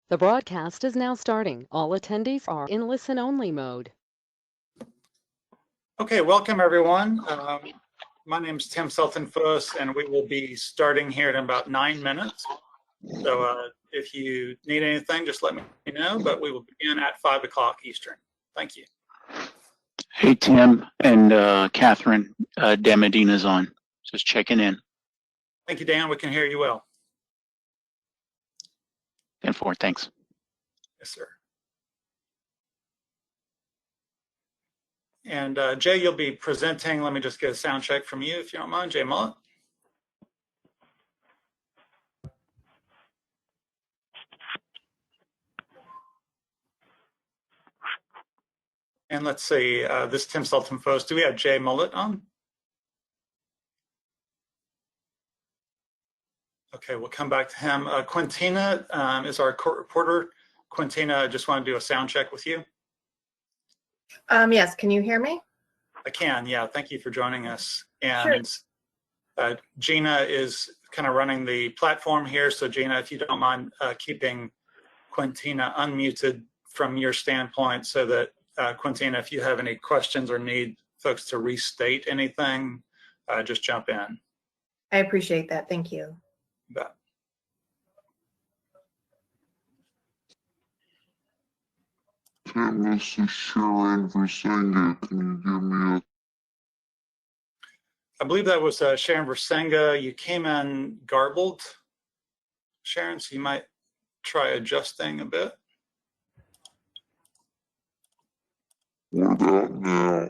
The broadcast is now starting. All attendees are in listen-only mode. Okay, welcome everyone. My name is Tim Sultan-Fuss, and we will be starting here in about 9 minutes. So if you need anything, just let me know, but we will begin at 5 o'clock Eastern. Thank you. Hey, Tim and Catherine, Dan Medina's on. Just checking in. Thank you, Dan. We can hear you well. 10-4, thanks. Yes, sir. And Jay, you'll be presenting. Let me just get a sound check from you, if you don't mind. Jay Mullet. And let's see, this is Tim Sultan-Fuss. Do we have Jay Mullet on? Okay, we'll come back to him. Quintina is our court reporter. Quintina, I just want to do a sound check with you. Yes, can you hear me? I can, yeah. Thank you for joining us. And sure. Gina is kind of running the platform here. So Gina, if you don't mind keeping Quintina unmuted from your standpoint so that Quintina, if you have any questions or need folks to restate anything, just jump in. I appreciate that. Thank you. You bet. Tim, this is Sharon Versenga. Can you give me I believe that was Sharon Versenga. You came in garbled, Sharon, so you might try adjusting a bit. What about now?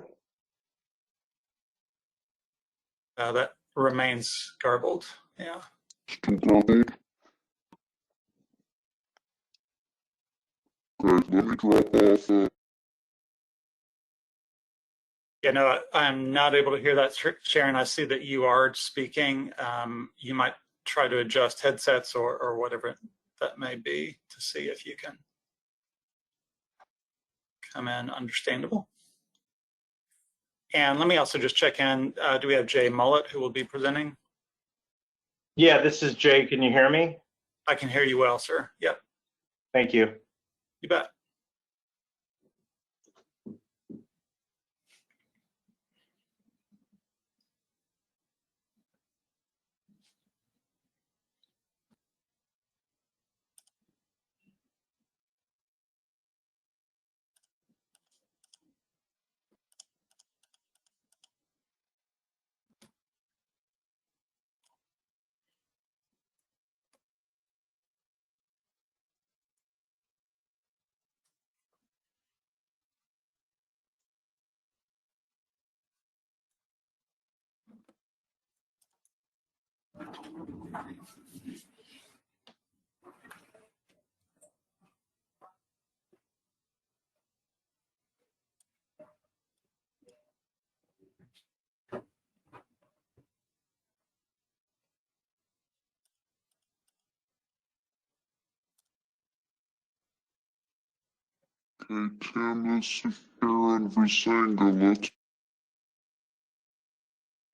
That remains garbled, yeah. Still garbled? Great, let me drop off it. Yeah, no, I'm not able to hear that, Sharon. I see that you are speaking. You might try to adjust headsets or whatever that may be to see if you can come in understandable. And let me also just check in. Do we have Jay Mullet who will be presenting? Yeah, this is Jay. Can you hear me? I can hear you well, sir. Yep. Thank you. You bet. Okay, Tim, this is Sharon Versenga. Let's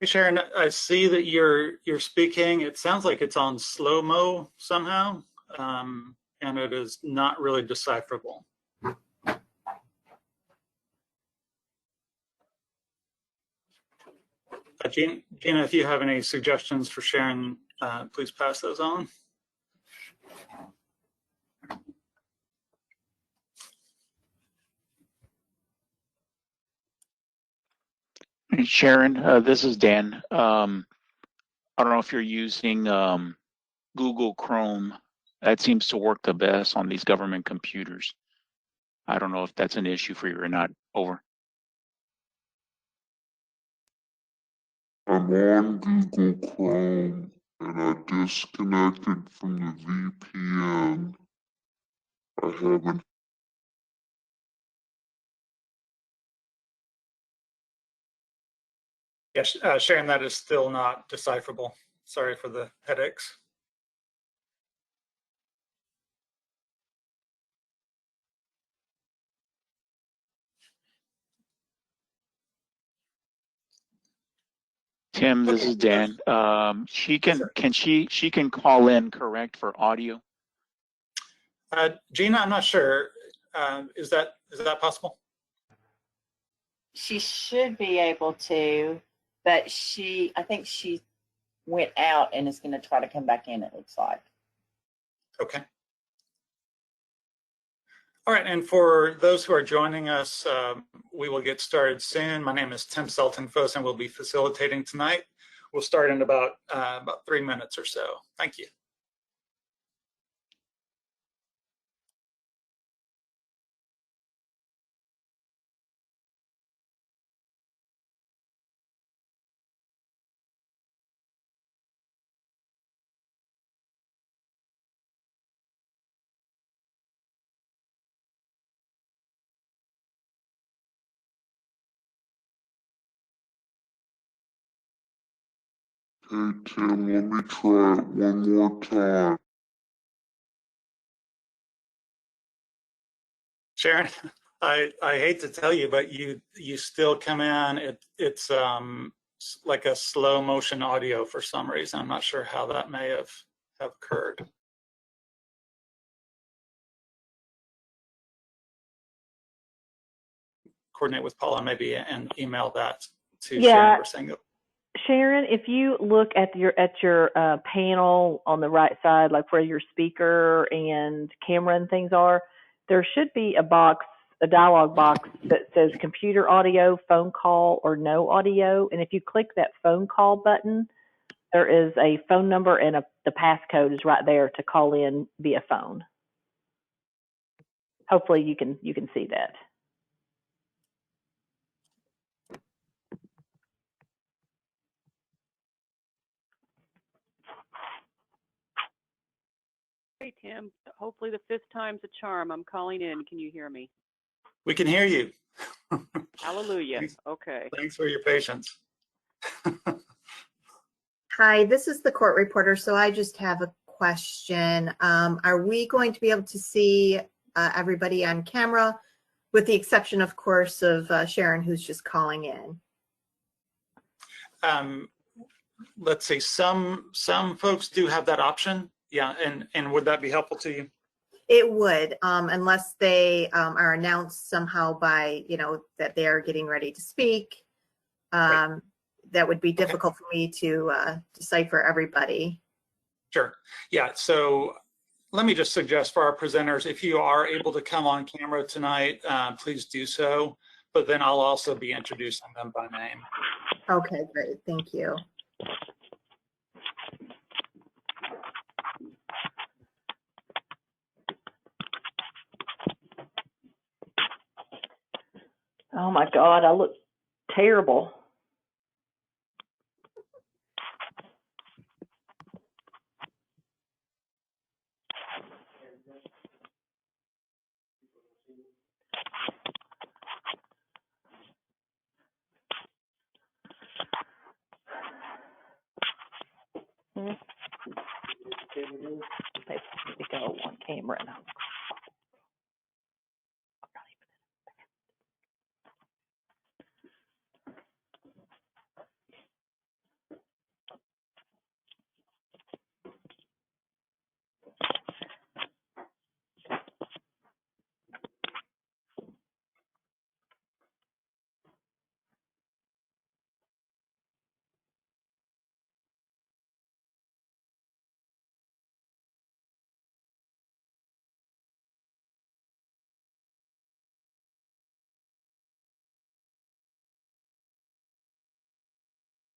Hey, Sharon, I see that you're speaking. It sounds like it's on slow-mo somehow, and it is not really decipherable. Gina, if you have any suggestions for Sharon, please pass those on. Sharon, this is Dan. I don't know if you're using Google Chrome. That seems to work the best on these government computers. I don't know if that's an issue for you or not. Over. I'm on Google Chrome and I disconnected from the VPN. I haven't. Yes, Sharon, that is still not decipherable. Sorry for the headaches. Tim, this is Dan. She can call in, correct, for audio? Gina, I'm not sure. Is that possible? She should be able to, but I think she went out and is going to try to come back in, it looks like. Okay. All right, and for those who are joining us, we will get started soon. My name is Tim Selton-Foss, and we'll be facilitating tonight. We'll start in about 3 minutes or so. Thank you. Hey, Tim, let me try it one more time. Sharon, I hate to tell you, but you still come in. It's like a slow motion audio for some reason. I'm not sure how that may have occurred. Coordinate with Paula maybe and email that to Sharon Versingo. Sharon, if you look at your panel on the right side, like where your speaker and camera and things are, there should be a dialog box that says computer audio, phone call, or no audio. And if you click that phone call button, there is a phone number and the passcode is right there to call in via phone. Hopefully you can see that. Hey, Tim. Hopefully the 5th time's a charm. I'm calling in. Can you hear me? We can hear you. Hallelujah. Thanks. Okay. Thanks for your patience. Hi, this is the court reporter. So I just have a question. Are we going to be able to see everybody on camera, with the exception, of course, of Sharon, who's just calling in? Let's see. Some folks do have that option. Yeah, and would that be helpful to you? It would, unless they are announced somehow by, that they are getting ready to speak. Right. That would be difficult for me to decipher everybody. Sure. Yeah. So let me just suggest for our presenters, if you are able to come on camera tonight, please do so. But then I'll also be introducing them by name. Okay, great. Thank you. Oh my God, I look terrible. They go on camera now.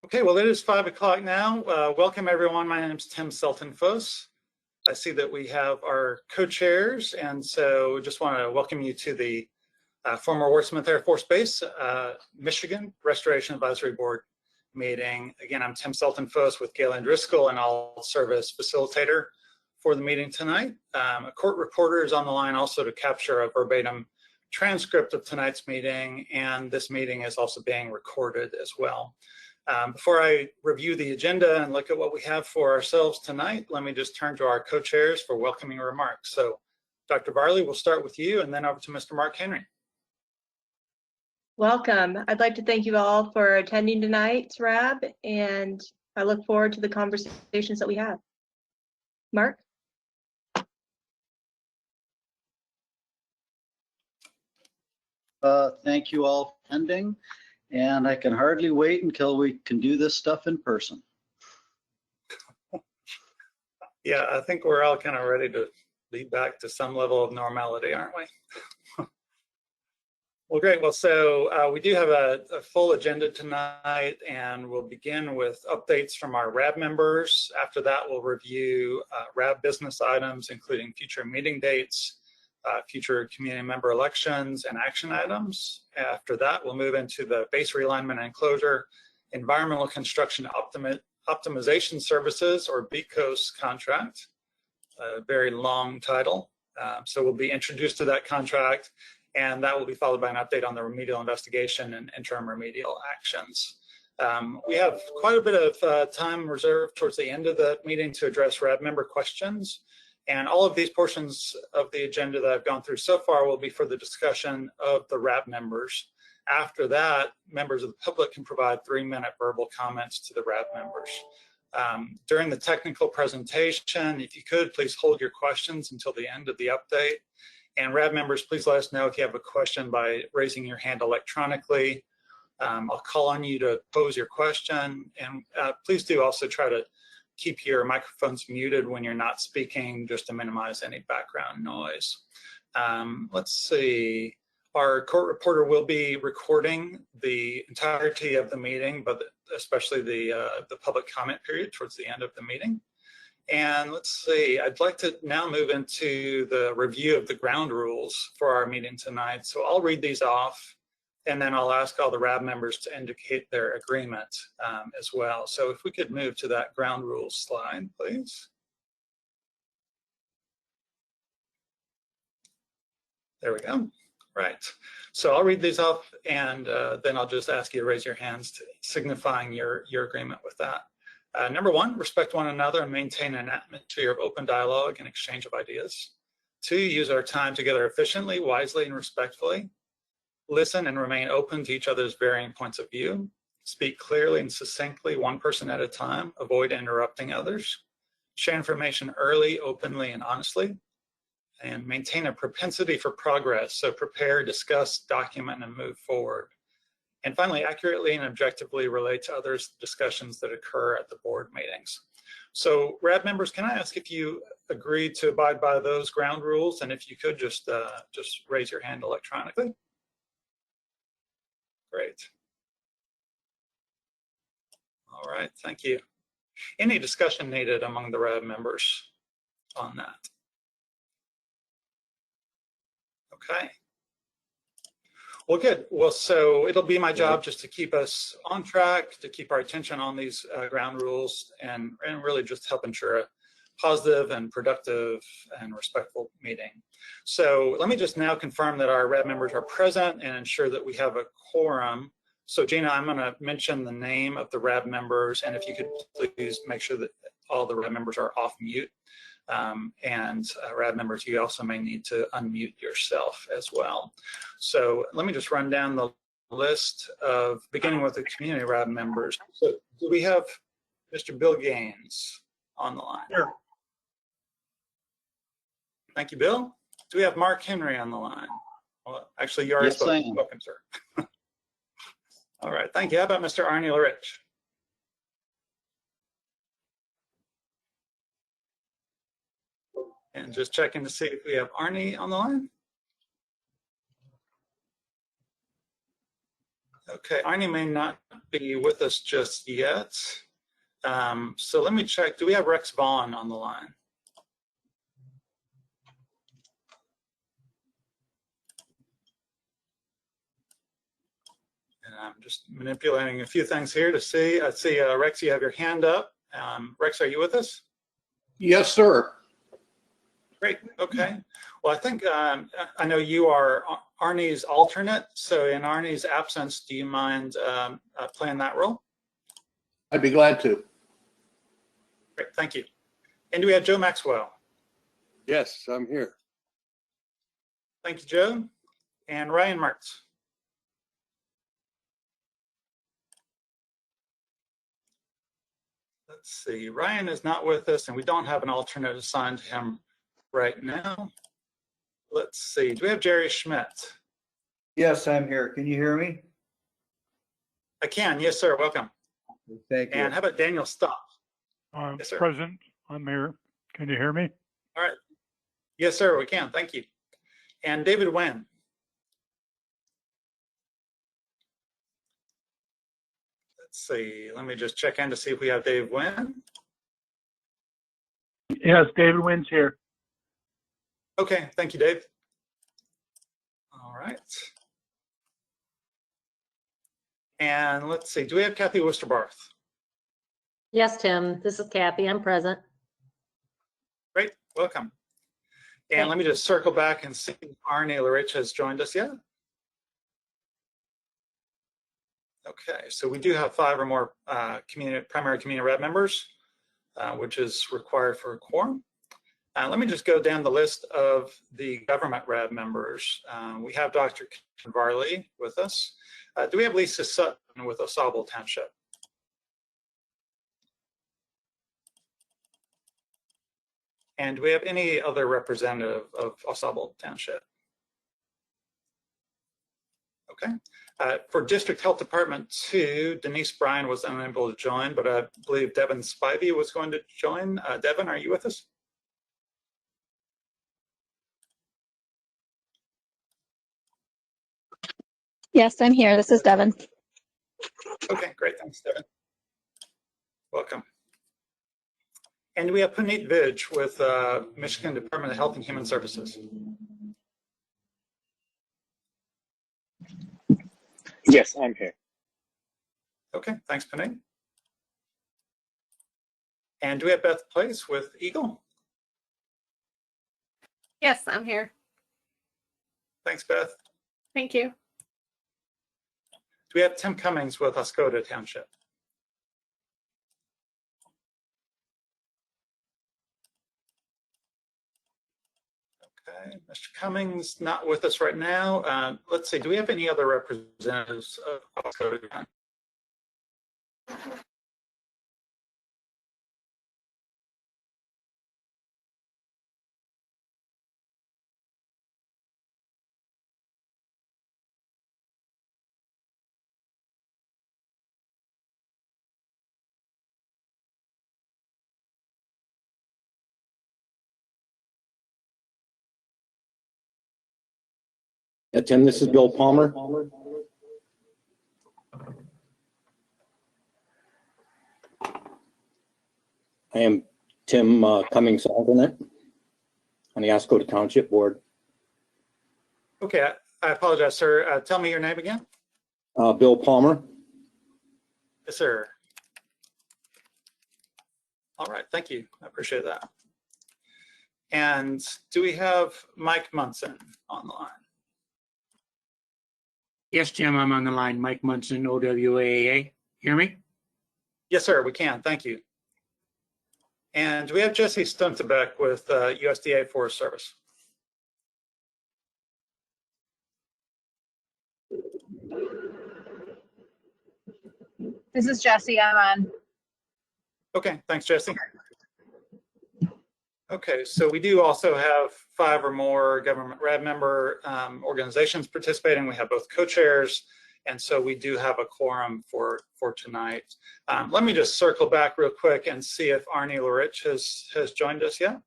Okay, well, it is 5 o'clock now. Welcome, everyone. My name is Tim Selton-Foss. I see that we have our co-chairs, and so just want to welcome you to the former Wurtsmith Air Force Base, Michigan Restoration Advisory Board meeting. Again, I'm Tim Selton-Foss with Galen Driscoll, and I'll serve as facilitator for the meeting tonight. A court reporter is on the line also to capture a verbatim transcript of tonight's meeting, and this meeting is also being recorded as well. Before I review the agenda and look at what we have for ourselves tonight, let me just turn to our co-chairs for welcoming remarks. So, Dr. Barley, we'll start with you and then over to Mr. Mark Henry. Welcome. I'd like to thank you all for attending tonight's RAB, and I look forward to the conversations that we have. Mark? Thank you all for attending, and I can hardly wait until we can do this stuff in person. Yeah, I think we're all kind of ready to lead back to some level of normality, aren't we? Well, great. Well, so we do have a full agenda tonight, and we'll begin with updates from our RAB members. After that, we'll review RAB business items, including future meeting dates, future community member elections, and action items. After that, we'll move into the base realignment and closure, environmental construction optimization services, or BCOS contract, a very long title. So we'll be introduced to that contract, and that will be followed by an update on the remedial investigation and interim remedial actions. We have quite a bit of time reserved towards the end of the meeting to address RAB member questions. And all of these portions of the agenda that I've gone through so far will be for the discussion of the RAB members. After that, members of the public can provide 3-minute verbal comments to the RAB members. During the technical presentation, if you could, please hold your questions until the end of the update. And RAB members, please let us know if you have a question by raising your hand electronically. I'll call on you to pose your question. And please do also try to keep your microphones muted when you're not speaking, just to minimize any background noise. Let's see. Our court reporter will be recording the entirety of the meeting, but especially the public comment period towards the end of the meeting. And let's see, I'd like to now move into the review of the ground rules for our meeting tonight. So I'll read these off, and then I'll ask all the RAB members to indicate their agreement as well. So if we could move to that ground rules slide, please. There we go. Right. So I'll read these off, and then I'll just ask you to raise your hands, signifying your agreement with that. Number 1, respect one another and maintain an atmosphere of open dialogue and exchange of ideas. 2, use our time together efficiently, wisely, and respectfully. Listen and remain open to each other's varying points of view. Speak clearly and succinctly, one person at a time. Avoid interrupting others. Share information early, openly, and honestly. And maintain a propensity for progress. So prepare, discuss, document, and move forward. And finally, accurately and objectively relate to others' discussions that occur at the board meetings. So RAB members, can I ask if you agree to abide by those ground rules? And if you could just raise your hand electronically. Great. All right, thank you. Any discussion needed among the RAB members on that? Okay. Well, good. Well, so it'll be my job just to keep us on track, to keep our attention on these ground rules, and really just help ensure a positive and productive and respectful meeting. So let me just now confirm that our RAB members are present and ensure that we have a quorum. So Gina, I'm going to mention the name of the RAB members, and if you could please make sure that all the RAB members are off mute. RAB members, you also may need to unmute yourself as well. So let me just run down the list of, beginning with the community RAB members. So do we have Mr. Bill Gaines on the line? Sure. Thank you, Bill. Do we have Mark Henry on the line? Well, actually, you already spoke. Welcome, sir. All right, thank you. How about Mr. Arnie Lurich? And just checking to see if we have Arnie on the line. Okay, Arnie may not be with us just yet. So let me check. Do we have Rex Vaughn on the line? And I'm just manipulating a few things here to see. I see, Rex, you have your hand up. Rex, are you with us? Yes, sir. Great. Okay. Well, I think I know you are Arnie's alternate. So in Arnie's absence, do you mind playing that role? I'd be glad to. Great. Thank you. And do we have Joe Maxwell? Yes, I'm here. Thank you, Joe. And Ryan Mertz. Let's see. Ryan is not with us, and we don't have an alternate assigned to him right now. Let's see, do we have Jerry Schmidt? Yes, I'm here. Can you hear me? I can. Yes, sir. Welcome. Thank you. And how about Daniel Stopp? Yes, sir. Present. I'm here. Can you hear me? All right. Yes, sir. We can. Thank you. And David Wen. Let's see. Let me just check in to see if we have Dave Wen. Yes, David Wynn's here. Okay. Thank you, Dave. All right. And let's see. Do we have Kathy Westerbarth? Yes, Tim. This is Kathy. I'm present. Great. Welcome. And let me just circle back and see if Arnie Larich has joined us yet. Okay, so we do have 5 or more primary community rep members, which is required for a quorum. Let me just go down the list of the government rep members. We have Dr. Ken Varley with us. Do we have Lisa Sutton with Usda Township? And do we have any other representative of Usda Township? Okay. For District Health Department 2, Denise Bryan was unable to join, but I believe Devin Spivey was going to join. Devin, are you with us? Yes, I'm here. This is Devin. Okay, great. Thanks, Devin. Welcome. And we have Puneet Vij with Michigan Department of Health and Human Services. Yes, I'm here. Okay, thanks, Puneet. And do we have Beth Place with Eagle? Yes, I'm here. Thanks, Beth. Thank you. Do we have Tim Cummings with Oscoda Township? Okay, Mr. Cummings not with us right now. Let's see, do we have any other representatives of Oscoda? Yeah, Tim, this is Bill Palmer. I am Tim Cummings alternate on the Oscoda Township Board. Okay, I apologize, sir. Tell me your name again. Bill Palmer. Yes, sir. All right, thank you. I appreciate that. And do we have Mike Munson on the line? Yes, Jim, I'm on the line. Mike Munson, OWAA. Hear me? Yes, sir, we can. Thank you. And do we have Jesse Stuntebeck with USDA Forest Service? This is Jesse. I'm on. Okay, thanks, Jesse. Okay, so we do also have 5 or more government rep member organizations participating. We have both co-chairs, and so we do have a quorum for tonight. Let me just circle back real quick and see if Arnie Larich has joined us yet.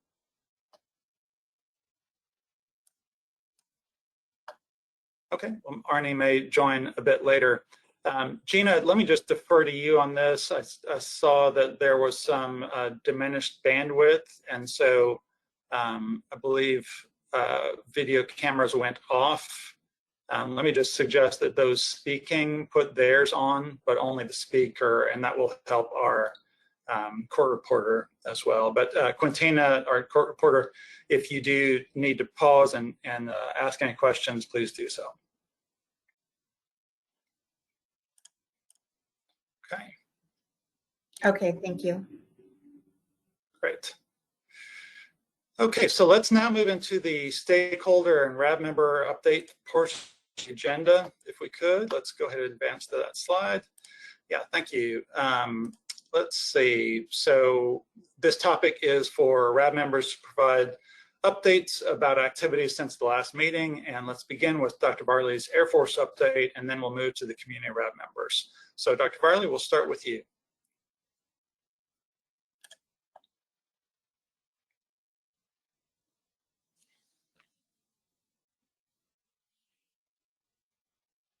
Okay, well, Arnie may join a bit later. Gina, let me just defer to you on this. I saw that there was some diminished bandwidth, and so I believe video cameras went off. Let me just suggest that those speaking put theirs on, but only the speaker, and that will help our court reporter as well. But Quintina, our court reporter, if you do need to pause and ask any questions, please do so. Okay. Okay, thank you. Great. Okay, so let's now move into the stakeholder and RAB member update portion of the agenda. If we could, let's go ahead and advance to that slide. Yeah, thank you. Let's see. So this topic is for RAB members to provide updates about activities since the last meeting. And let's begin with Dr. Varley's Air Force update, and then we'll move to the community RAB members. So Dr. Varley, we'll start with you.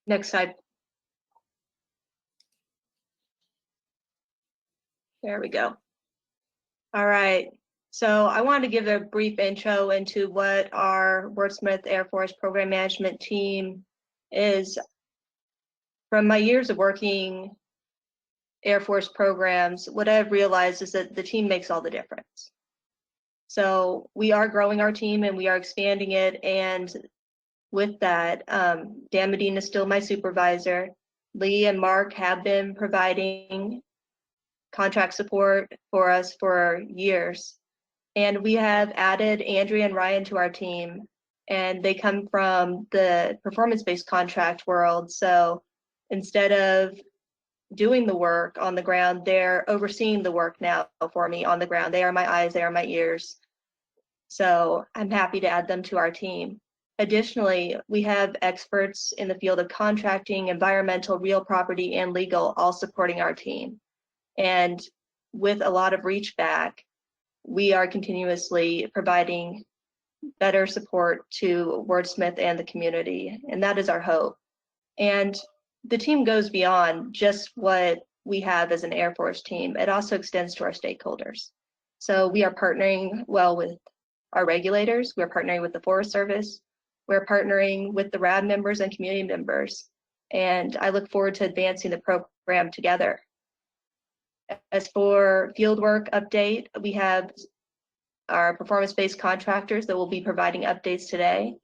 Next slide. There we go. All right. So I wanted to give a brief intro into what our Wurtsmith Air Force Program Management team is. From my years of working Air Force programs, what I've realized is that the team makes all the difference. So we are growing our team and we are expanding it. And with that, Dan Medina is still my supervisor. Lee and Mark have been providing contract support for us for years. And we have added Andrea and Ryan to our team, and they come from the performance-based contract world. So instead of doing the work on the ground, they're overseeing the work now for me on the ground. They are my eyes, they are my ears. So I'm happy to add them to our team. Additionally, we have experts in the field of contracting, environmental, real property, and legal all supporting our team. And with a lot of reach back, we are continuously providing better support to Wurtsmith and the community, and that is our hope. And the team goes beyond just what we have as an Air Force team. It also extends to our stakeholders. So we are partnering well with our regulators, we're partnering with the Forest Service, we're partnering with the RAB members and community members, and I look forward to advancing the program together. As for fieldwork update, we have our performance-based contractors that will be providing updates today,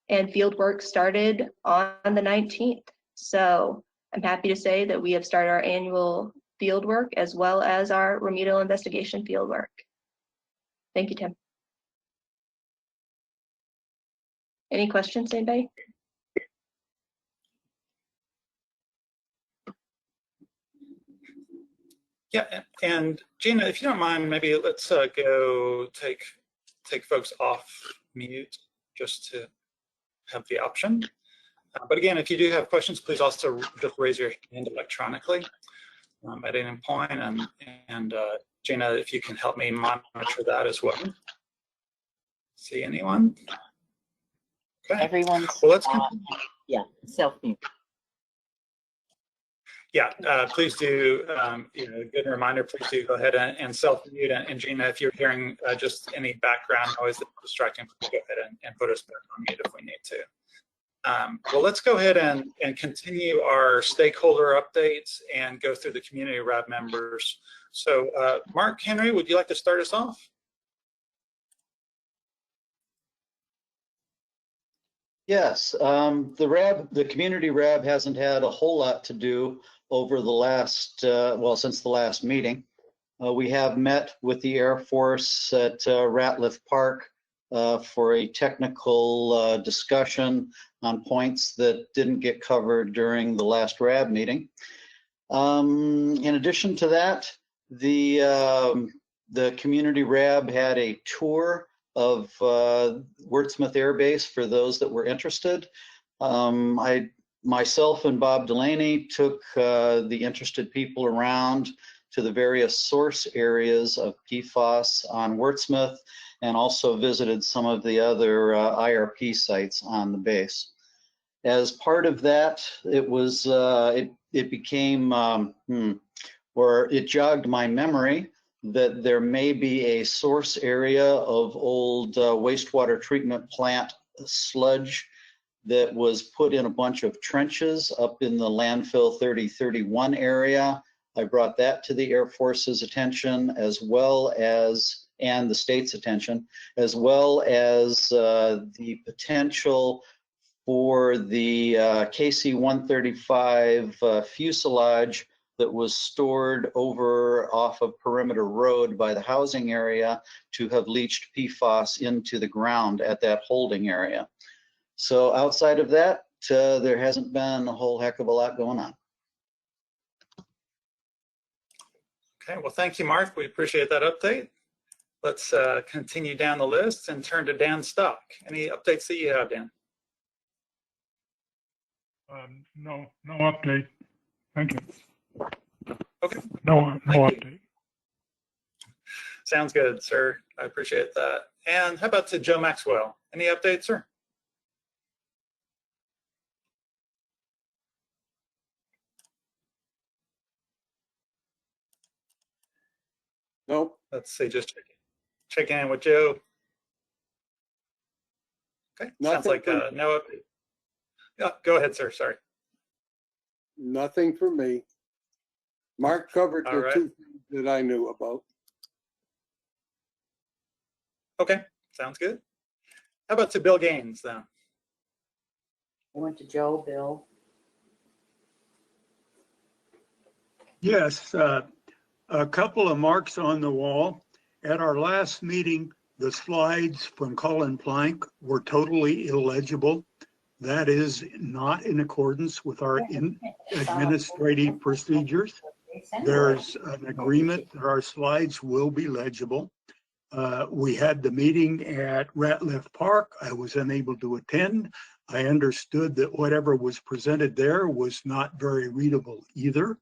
and fieldwork started on the 19th. So I'm happy to say that we have started our annual fieldwork as well as our remedial investigation fieldwork. Thank you, Tim. Any questions, anybody? Yeah, and Gina, if you don't mind, maybe let's go take folks off mute just to have the option. But again, if you do have questions, please also just raise your hand electronically at any point. And Gina, if you can help me monitor that as well. See anyone? Okay. Everyone's well, let's yeah, self-mute. Yeah, please do, good reminder, please do go ahead and self-mute. And Gina, if you're hearing just any background noise that's distracting, please go ahead and put us back on mute if we need to. Well, let's go ahead and continue our stakeholder updates and go through the community RAB members. So Mark Henry, would you like to start us off? Yes, the community RAB hasn't had a whole lot to do over the last, since the last meeting. We have met with the Air Force at Ratliff Park for a technical discussion on points that didn't get covered during the last RAB meeting. In addition to that, the community RAB had a tour of Wurtsmith Air Base for those that were interested. Myself and Bob Delaney took the interested people around to the various source areas of PFAS on Wurtsmith, and also visited some of the other IRP sites on the base. As part of that, it was it became or it jogged my memory that there may be a source area of old wastewater treatment plant sludge that was put in a bunch of trenches up in the landfill 3031 area. I brought that to the Air Force's attention, as well as, and the state's attention, as well as the potential for the KC-135 fuselage that was stored over off of Perimeter Road by the housing area to have leached PFAS into the ground at that holding area. So outside of that, there hasn't been a whole heck of a lot going on. Okay, well, thank you, Mark. We appreciate that update. let's continue down the list and turn to Dan Stock. Any updates that you have, Dan? No update. Thank you. Okay. No update. Sounds good, sir. I appreciate that. And how about to Joe Maxwell? Any updates, sir? Nope. Let's see, just checking in with Joe. Okay, sounds like no update. Yeah, go ahead, sir. Sorry. Nothing for me. Mark covered All the right. two things that I knew about. Okay, sounds good. How about to Bill Gaines then? I went to Joe, Bill. Yes, a couple of marks on the wall. At our last meeting, the slides from Colin Plank were totally illegible. That is not in accordance with our administrative procedures. There's an agreement that our slides will be legible. We had the meeting at Ratliff Park. I was unable to attend. I understood that whatever was presented there was not very readable either.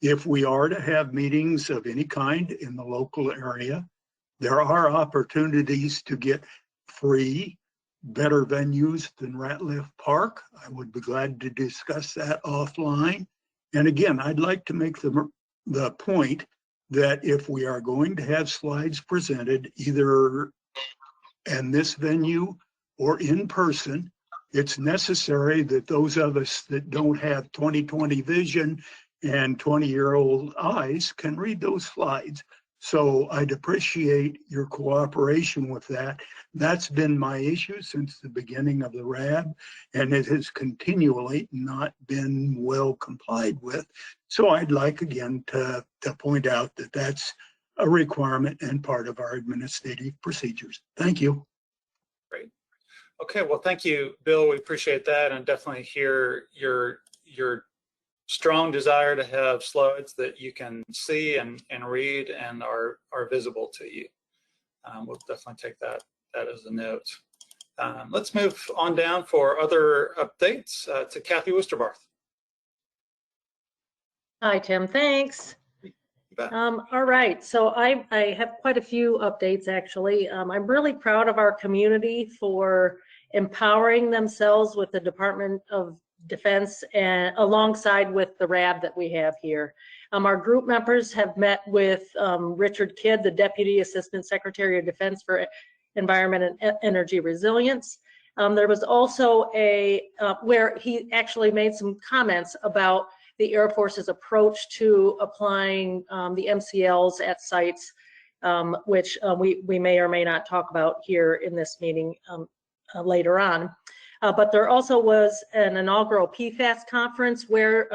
If we are to have meetings of any kind in the local area, there are opportunities to get free, better venues than Ratliff Park. I would be glad to discuss that offline. And again, I'd like to make the point that if we are going to have slides presented either in this venue or in person, it's necessary that those of us that don't have 20/20 vision and 20-year-old eyes can read those slides. So I'd appreciate your cooperation with that. That's been my issue since the beginning of the RAB, and it has continually not been well complied with. So I'd like again to point out that that's a requirement and part of our administrative procedures. Thank you. Great. Okay, well, thank you, Bill. We appreciate that, and definitely hear your strong desire to have slides that you can see and read and are visible to you. We'll definitely take that as a note. Let's move on down for other updates to Kathy Westerbarth. Hi, Tim. Thanks. All right, so I have quite a few updates actually. I'm really proud of our community for empowering themselves with the Department of Defense and alongside with the RAB that we have here. Our group members have met with Richard Kidd, the Deputy Assistant Secretary of Defense for Environment and Energy Resilience. There was also where he actually made some comments about the Air Force's approach to applying the MCLs at sites, which we may or may not talk about here in this meeting later on. But there also was an inaugural PFAS conference where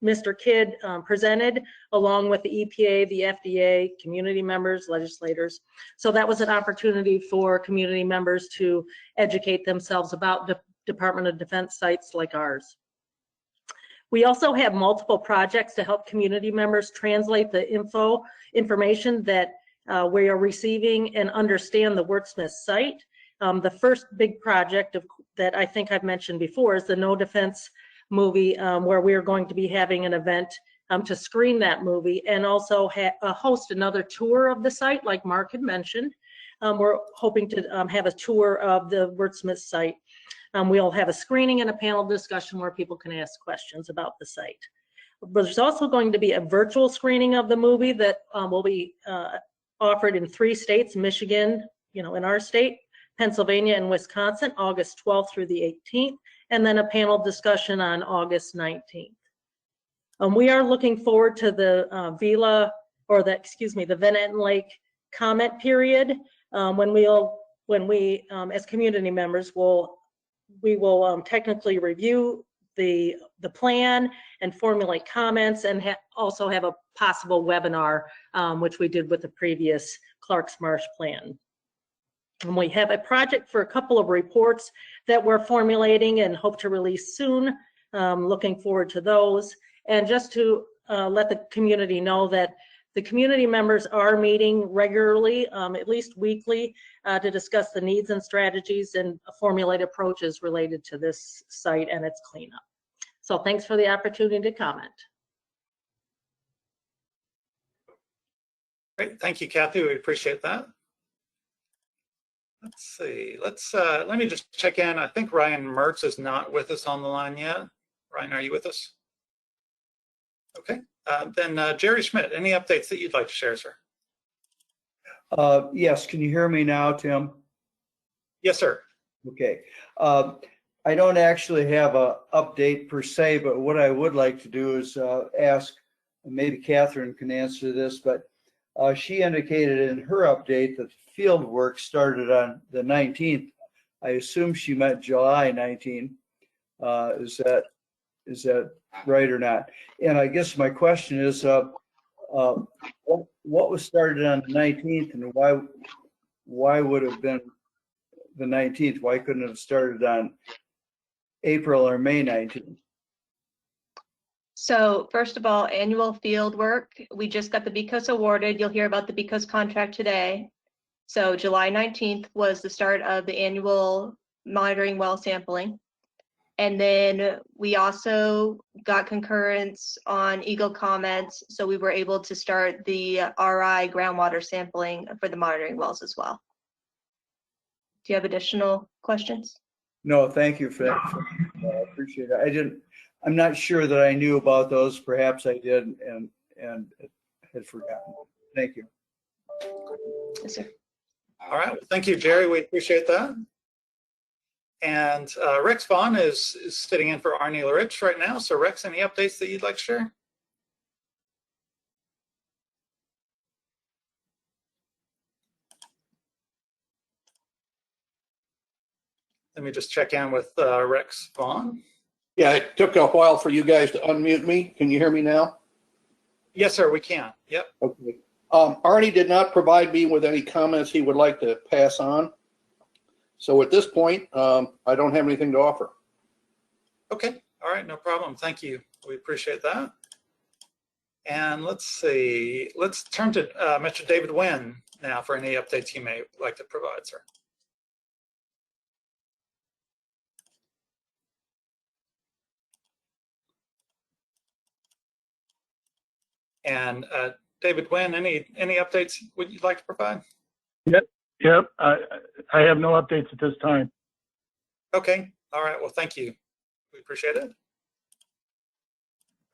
Mr. Kidd presented along with the EPA, the FDA, community members, legislators. So that was an opportunity for community members to educate themselves about the Department of Defense sites like ours. We also have multiple projects to help community members translate the information that we are receiving and understand the Wurtsmith site. The first big project that I think I've mentioned before is the No Defense movie, where we are going to be having an event to screen that movie and also host another tour of the site like Mark had mentioned. We're hoping to have a tour of the Wurtsmith site. We'll have a screening and a panel discussion where people can ask questions about the site. But there's also going to be a virtual screening of the movie that will be offered in 3 states, Michigan, in our state, Pennsylvania and Wisconsin, August 12th through the 18th, and then a panel discussion on August 19th. We are looking forward to the the Van Etten Lake comment period, when we as community members we will technically review the plan and formulate comments and also have a possible webinar, which we did with the previous Clark's Marsh plan. And we have a project for a couple of reports that we're formulating and hope to release soon. Looking forward to those. And just to let the community know that The community members are meeting regularly, at least weekly, to discuss the needs and strategies and formulate approaches related to this site and its cleanup. So thanks for the opportunity to comment. Great, thank you, Kathy. We appreciate that. Let's see. Let me just check in. I think Ryan Mertz is not with us on the line yet. Ryan, are you with us? Okay. Then Jerry Schmidt, any updates that you'd like to share, sir? Yes, can you hear me now, Tim? Yes, sir. Okay. I don't actually have an update per se, but what I would like to do is ask, and maybe Catherine can answer this, but she indicated in her update that field work started on the 19th. I assume she meant July 19. Is that right or not? And I guess my question is, what was started on the 19th, and why would it have been the 19th? Why couldn't it have started on April or May 19th? So first of all, annual field work. We just got the BCOS awarded. You'll hear about the BCOS contract today. So July 19th was the start of the annual monitoring well sampling. And then we also got concurrence on Eagle comments. So we were able to start the RI groundwater sampling for the monitoring wells as well. Do you have additional questions? No, thank you for that. I appreciate it. I'm not sure that I knew about those. Perhaps I did and had forgotten. Thank you. Yes, sir. All right. Well, thank you, Jerry. We appreciate that. And Rex Vaughn is sitting in for Arnie Larich right now. So Rex, any updates that you'd like to share? Let me just check in with Rex Vaughn. Yeah, it took a while for you guys to unmute me. Can you hear me now? Yes, sir, we can. Yep. Okay. Arnie did not provide me with any comments he would like to pass on. So at this point, I don't have anything to offer. Okay. All right. No problem. Thank you. We appreciate that. And let's see. Let's turn to Mr. David Wynn now for any updates you may like to provide, sir. And David Wynn, any updates would you like to provide? Yep. I have no updates at this time. Okay. All right. Well, thank you. We appreciate it.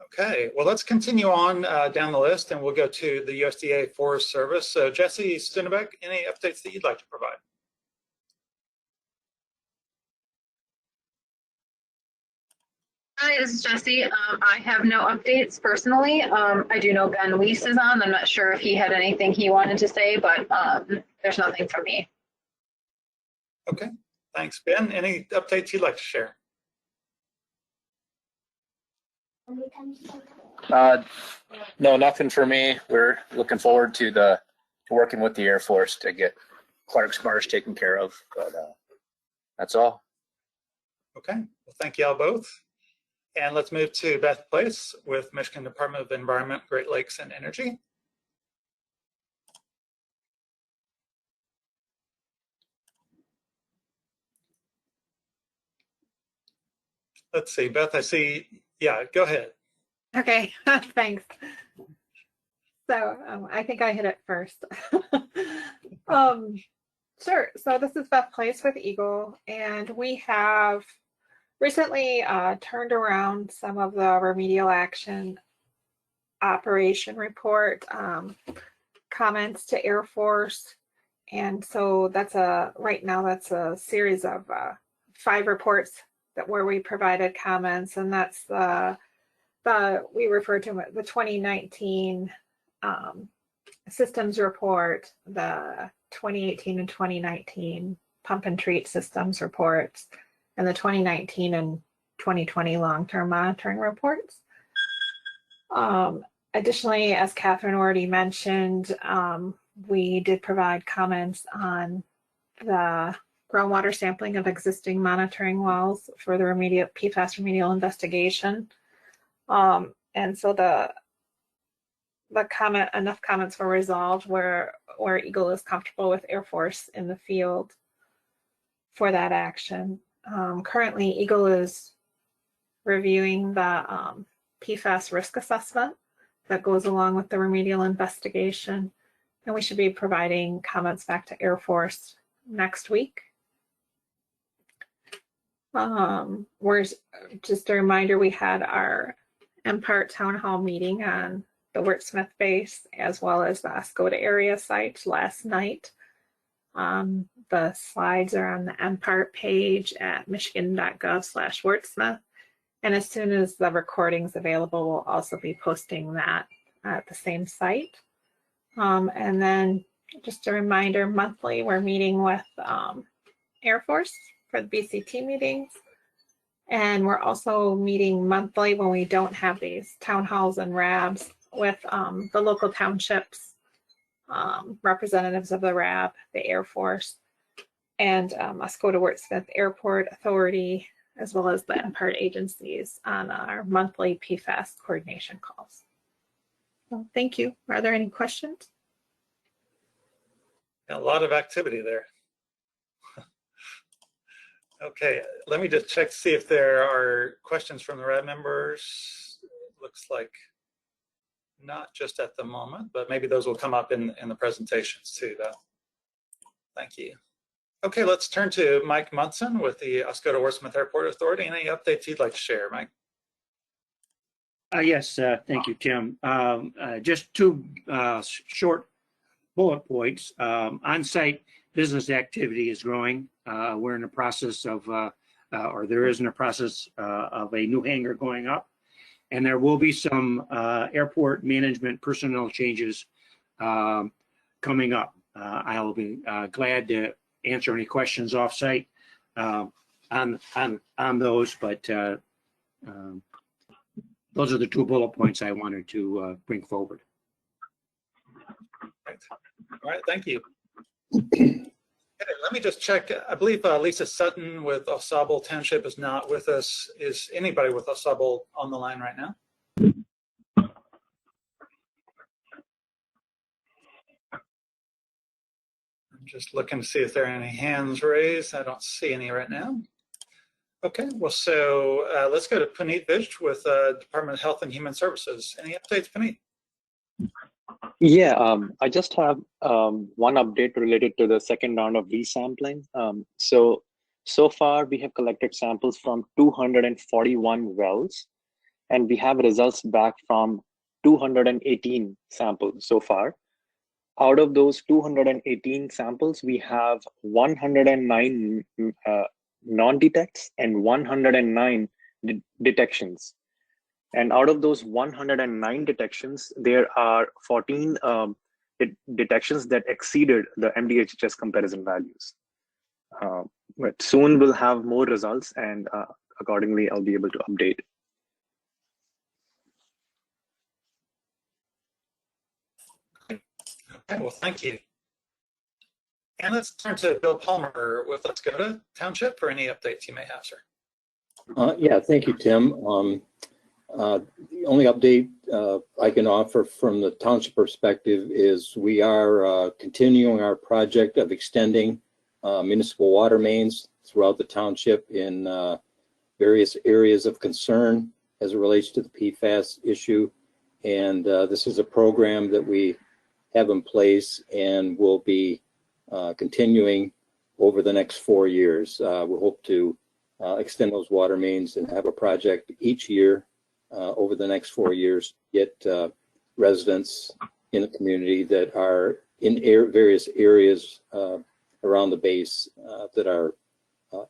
Okay. Well, let's continue on down the list, and we'll go to the USDA Forest Service. So, Jesse Stunebeck, any updates that you'd like to provide? Hi, this is Jesse. I have no updates personally. I do know Ben Weiss is on. I'm not sure if he had anything he wanted to say, but there's nothing from me. Okay, thanks, Ben. Any updates you'd like to share? No, nothing for me. We're looking forward to working with the Air Force to get Clark's Marsh taken care of, but that's all. Okay, well, thank you all both. And let's move to Beth Place with Michigan Department of Environment, Great Lakes, and Energy. Let's see, Beth, I see, yeah, go ahead. Okay, thanks. So I think I hit it first. Sure, so this is Beth Place with Eagle, and we have recently turned around some of the remedial action operation report comments to Air Force. And so right now that's a series of 5 reports where we provided comments, and that's we refer to the 2019 systems report, the 2018 and 2019 pump and treat systems reports, and the 2019 and 2020 long-term monitoring reports. Additionally, as Catherine already mentioned, we did provide comments on the groundwater sampling of existing monitoring wells for the PFAS remedial investigation. And so enough comments were resolved where Eagle is comfortable with Air Force in the field for that action. Currently, Eagle is reviewing the PFAS risk assessment that goes along with the remedial investigation, and we should be providing comments back to Air Force next week. Just a reminder, we had our MPART town hall meeting on the Wurtsmith base as well as the Oscoda area site last night. The slides are on the MPART page at michigan.gov/Wurtsmith. And as soon as the recording's available, we'll also be posting that at the same site. And then just a reminder, monthly, we're meeting with Air Force for the BCT meetings. And we're also meeting monthly when we don't have these town halls and RABs with the local townships, representatives of the RAB, the Air Force, and Oscoda Wurtsmith Airport Authority, as well as the MPART agencies on our monthly PFAS coordination calls. So thank you. Are there any questions? A lot of activity there. Okay, let me just check to see if there are questions from the RAB members. Looks like not just at the moment, but maybe those will come up in the presentations too, though. Thank you. Okay, let's turn to Mike Munson with the Oscoda Wurtsmith Airport Authority. Any updates you'd like to share, Mike? Yes, thank you, Tim. Just two short bullet points. On-site business activity is growing. We're in the process of, or there is in the process of a new hangar going up. And there will be some airport management personnel changes coming up. I'll be glad to answer any questions off-site on those, but those are the two bullet points I wanted to bring forward. All right, thank you. Okay, let me just check. I believe Lisa Sutton with Osable Township is not with us. Is anybody with Osable on the line right now? I'm just looking to see if there are any hands raised. I don't see any right now. Okay, well, so let's go to Puneet Vij with Department of Health and Human Services. Any updates, Puneet? Yeah, I just have one update related to the second round of resampling. So far we have collected samples from 241 wells, and we have results back from 218 samples so far. Out of those 218 samples, we have 109 non-detects and 109 detections. And out of those 109 detections, there are 14 detections that exceeded the MDHHS comparison values. But soon we'll have more results, and accordingly, I'll be able to update. Okay, well, thank you. And let's turn to Bill Palmer with Oscoda Township for any updates you may have, sir. Yeah, thank you, Tim. The only update I can offer from the township perspective is we are continuing our project of extending municipal water mains throughout the township in various areas of concern as it relates to the PFAS issue. And this is a program that we have in place and will be continuing over the next 4 years. We hope to extend those water mains and have a project each year over the next 4 years, get residents in the community that are in various areas around the base that are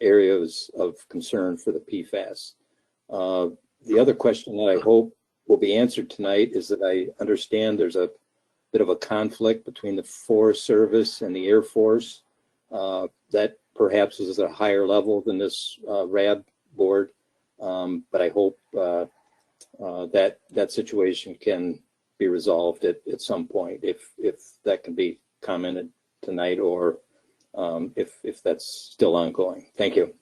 areas of concern for the PFAS. The other question that I hope will be answered tonight is that I understand there's a bit of a conflict between the Forest Service and the Air Force that perhaps is at a higher level than this RAB board, but I hope that situation can be resolved at some point, if that can be commented tonight, or if that's still ongoing. Thank you.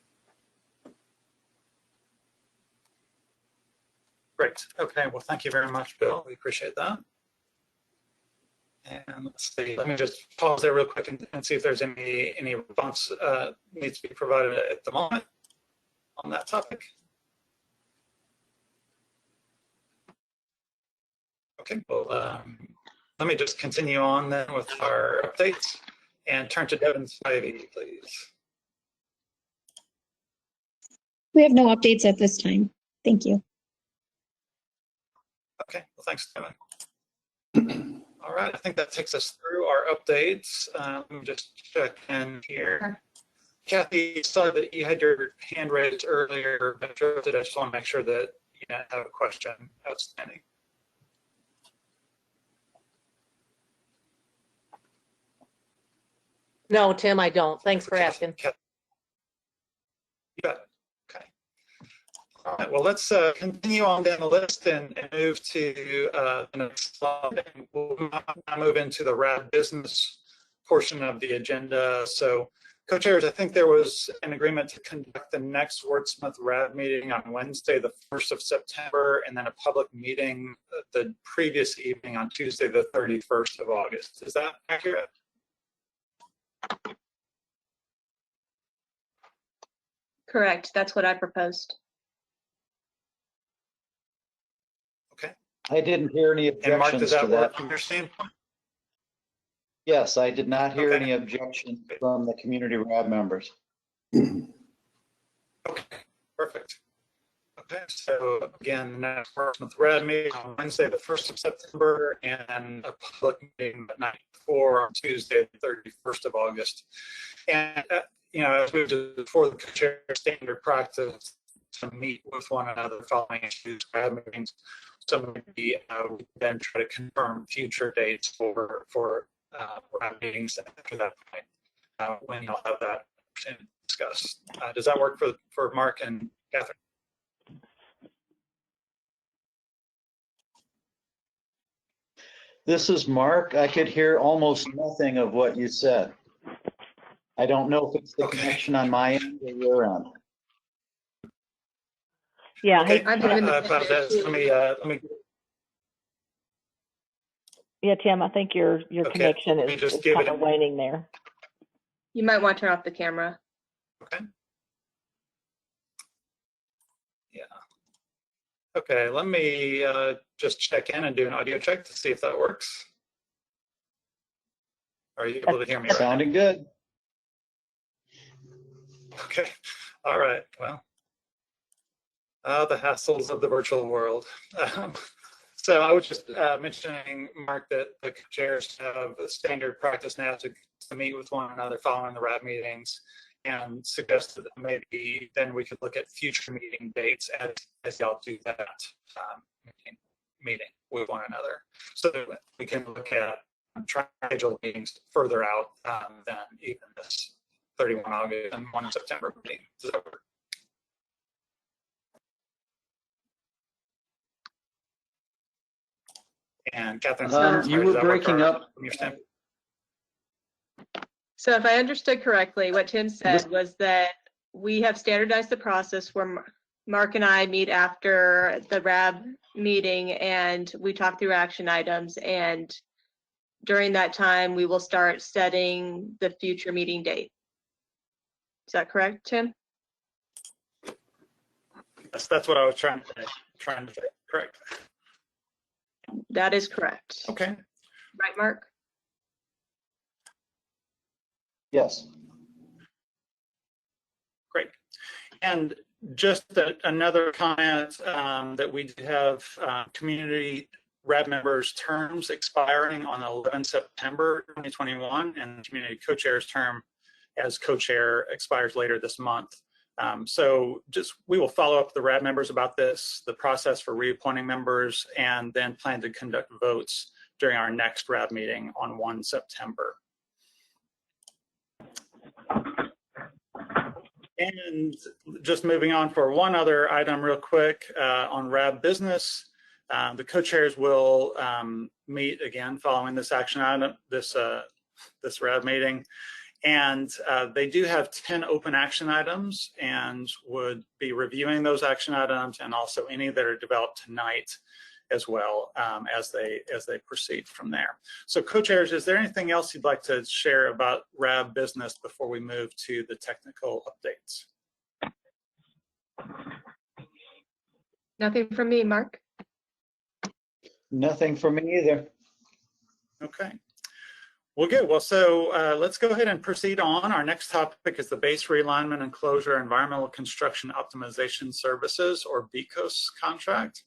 Great. Okay. Well, thank you very much, Bill. We appreciate that. And let's see, let me just pause there real quick and see if there's any response needs to be provided at the moment on that topic. Okay, well, let me just continue on then with our updates and turn to Devin Spivey, please. We have no updates at this time. Thank you. Okay, well, thanks, Devin. All right, I think that takes us through our updates. Let me just check in here. Kathy, saw that you had your hand raised earlier. I just want to make sure that you have a question outstanding. No, Tim, I don't. Thanks for asking. You got it. Okay. All right. Well, let's continue on down the list and move to the next slide. And we'll now move into the RAD business portion of the agenda. So, co-chairs, I think there was an agreement to conduct the next Wurtsmith RAD meeting on Wednesday, the 1st of September, and then a public meeting the previous evening on Tuesday, the 31st of August. Is that accurate? Correct. That's what I proposed. Okay. I didn't hear any And Mark, does objections to that work that. from your standpoint? Yes, I did not hear Okay. any objections from the community RAD members. Okay, perfect. Okay, so again, the next Wurtsmith RAD meeting on Wednesday, the 1st of September, and a public meeting the night before on Tuesday, the 31st of August. And, you know, as we did before, the co-chair standard practice to meet with one another following issues, RAD meetings. So maybe we then try to confirm future dates for RAD meetings after that point, when you'll have that to discuss. Does that work for Mark and Catherine? This is Mark. I could hear almost nothing of what you said. I don't know if it's the connection on my end or your end. Yeah. Okay. Hey, Let me. yeah, Tim, I think your Okay, connection let me is just give kind it of waning there. You might want to turn off the camera. Okay. Yeah. Okay, let me just check in and do an audio check to see if that works. Are you able to hear me right now? Sounding good. Okay. All right. Well, the hassles of the virtual world. So I was just mentioning, Mark, that the chairs have a standard practice now to meet with one another following the RAD meetings, and suggested that maybe then we could look at future meeting dates as y'all do that meeting with one another, so that we can look at trying to schedule meetings further out than even this 31 August and 1 September meeting. Does that work? And Catherine, You were breaking up. From your standpoint? So if I understood correctly, what Tim said was that we have standardized the process where Mark and I meet after the RAB meeting and we talk through action items, and during that time we will start setting the future meeting date. Is that correct, Tim? That's what I was trying to say. Correct. That is correct. Okay. Right, Mark? Yes. Great. And just another comment that we do have community RAD members' terms expiring on 11 September 2021, and the community co-chair's term as co-chair expires later this month. So we will follow up with the RAD members about this, the process for reappointing members, and then plan to conduct votes during our next RAD meeting on 1 September. And just moving on for one other item real quick on RAD business, the co-chairs will meet again following this action item, this RAD meeting. And they do have 10 open action items and would be reviewing those action items and also any that are developed tonight as well as they proceed from there. So co-chairs, is there anything else you'd like to share about RAB business before we move to the technical updates? Nothing from me, Mark. Nothing for me either. Okay. Well, good. Well, so let's go ahead and proceed on. Our next topic is the Base Realignment and Closure Environmental Construction Optimization Services, or BCOS contract.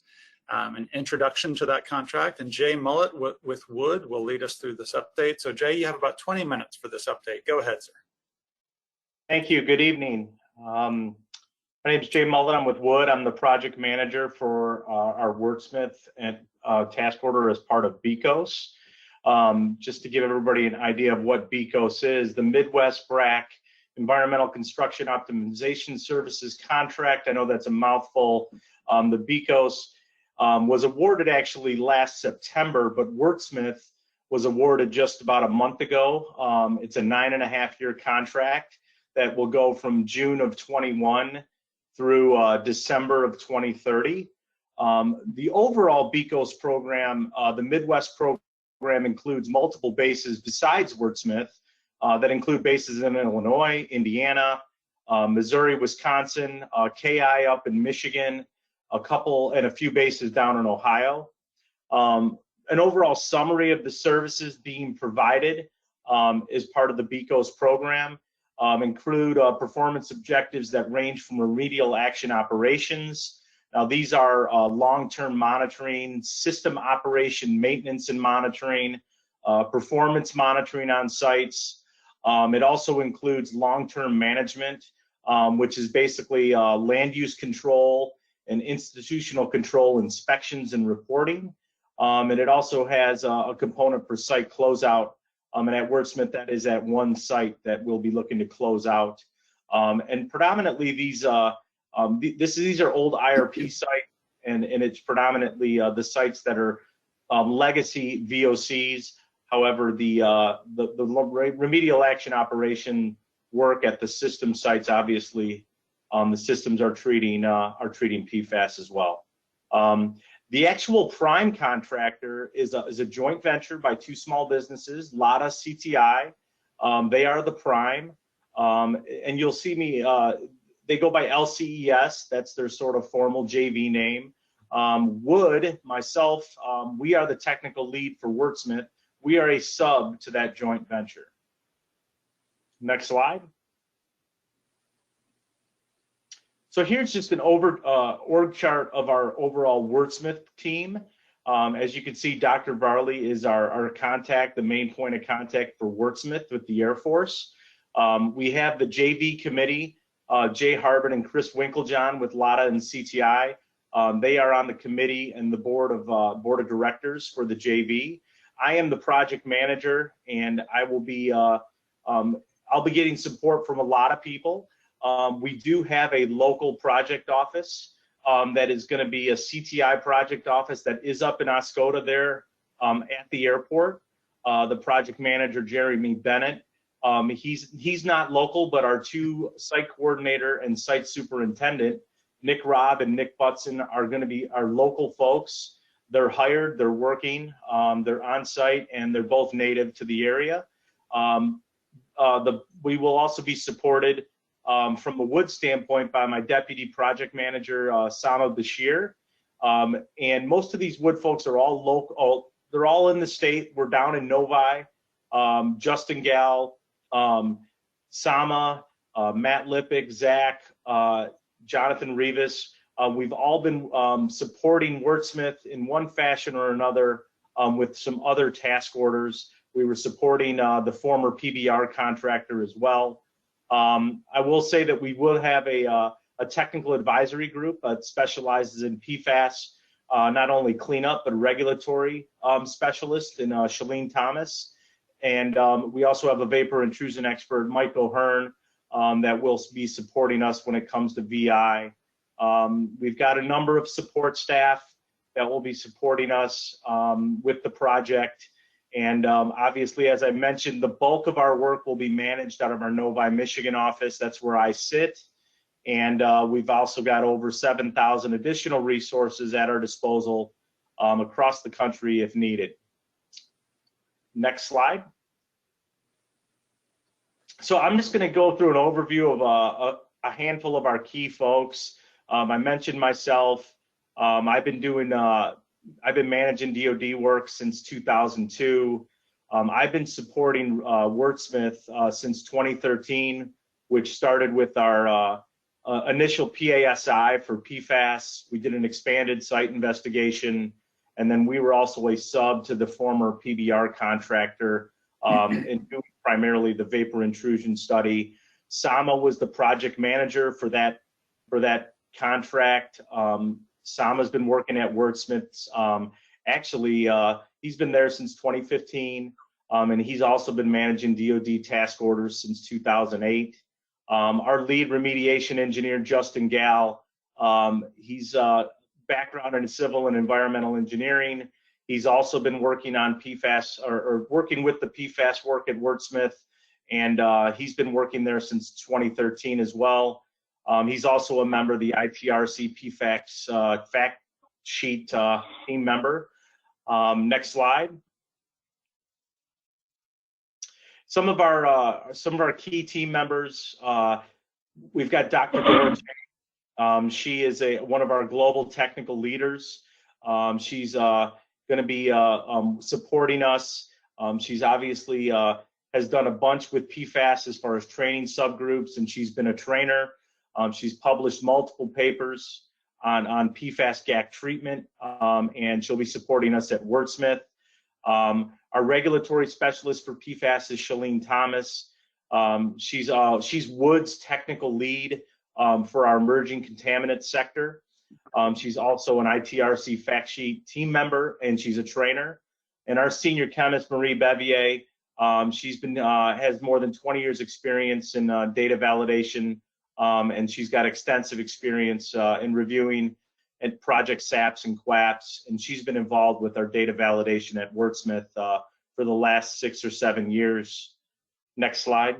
An introduction to that contract, and Jay Mullett with Wood will lead us through this update. So Jay, you have about 20 minutes for this update. Go ahead, sir. Thank you. Good evening. My name is Jay Mullett. I'm with Wood. I'm the project manager for our Wurtsmith and task order as part of BCOS. Just to give everybody an idea of what BCOS is, the Midwest Brac Environmental Construction Optimization Services contract. I know that's a mouthful. The BCOS was awarded actually last September, but Wurtsmith was awarded just about a month ago. It's a 9.5-year contract that will go from June of 21 through December of 2030. The overall BCOS program, the Midwest program, includes multiple bases besides Wurtsmith that include bases in Illinois, Indiana, Missouri, Wisconsin, KI up in Michigan, a few bases down in Ohio. An overall summary of the services being provided as part of the BCOS program include performance objectives that range from remedial action operations. Now, these are long-term monitoring, system operation maintenance and monitoring, performance monitoring on sites. It also includes long-term management, which is basically land use control and institutional control inspections and reporting. And it also has a component for site closeout. And at Wurtsmith, that is at one site that we'll be looking to close out. And predominantly these are old IRP sites, and it's predominantly the sites that are legacy VOCs. However, the remedial action operation work at the system sites, obviously, the systems are treating PFAS as well. The actual prime contractor is a joint venture by two small businesses, LATA CTI. They are the prime, and you'll see me. They go by LCES. That's their sort of formal JV name. Wood, myself, we are the technical lead for Wurtsmith. We are a sub to that joint venture. Next slide. So here's just an org chart of our overall Wurtsmith team. As you can see, Dr. Varley is our contact, the main point of contact for Wurtsmith with the Air Force. We have the JV committee, Jay Harbin and Chris Winklejohn with LATA and CTI. They are on the committee and the board of directors for the JV. I am the project manager, and I will be I'll be getting support from a lot of people. We do have a local project office that is going to be a CTI project office that is up in Oscoda there at the airport. The project manager, Jeremy Bennett, he's not local, but our two site coordinator and site superintendent, Nick Robb and Nick Butson, are going to be our local folks. They're hired, they're working, they're on site, and they're both native to the area. We will also be supported from a Wood standpoint by my deputy project manager, Sama Bashir. And most of these Wood folks are all local. They're all in the state. We're down in Novi. Justin Gal, Sama, Matt Lippick, Zach, Jonathan Rivas. We've all been supporting Wurtsmith in one fashion or another with some other task orders. We were supporting the former PBR contractor as well. I will say that we will have a technical advisory group that specializes in PFAS, not only cleanup, but regulatory specialist in Shalene Thomas. And we also have a vapor intrusion expert, Mike O'Hearn, that will be supporting us when it comes to VI. We've got a number of support staff that will be supporting us with the project. And obviously, as I mentioned, the bulk of our work will be managed out of our Novi, Michigan office. That's where I sit. And we've also got over 7,000 additional resources at our disposal across the country if needed. Next slide. So I'm just going to go through an overview of a handful of our key folks. I mentioned myself. I've been managing DoD work since 2002. I've been supporting Wurtsmith since 2013, which started with our initial PASI for PFAS. We did an expanded site investigation, and then we were also a sub to the former PBR contractor in doing primarily the vapor intrusion study. Sama was the project manager for that contract. Sama's been working at Wurtsmith. Actually, he's been there since 2015, and he's also been managing DoD task orders since 2008. Our lead remediation engineer, Justin Gall, he's background in civil and environmental engineering. He's also been working on PFAS or working with the PFAS work at Wurtsmith, and he's been working there since 2013 as well. He's also a member of the ITRC PFAS fact sheet team member. Next slide. Some of our key team members. We've got Dr. Dora. She is one of our global technical leaders. She's going to be supporting us. She's obviously has done a bunch with PFAS as far as training subgroups, and she's been a trainer. She's published multiple papers on PFAS GAC treatment, and she'll be supporting us at Wurtsmith. Our regulatory specialist for PFAS is Shalene Thomas. She's Wood's technical lead for our emerging contaminant sector. She's also an ITRC fact sheet team member, and she's a trainer. And our senior chemist, Marie Bevier, she's been has more than 20 years experience in data validation, and she's got extensive experience in reviewing and project SAPs and QAPs, and she's been involved with our data validation at Wurtsmith for the last 6 or 7 years. Next slide.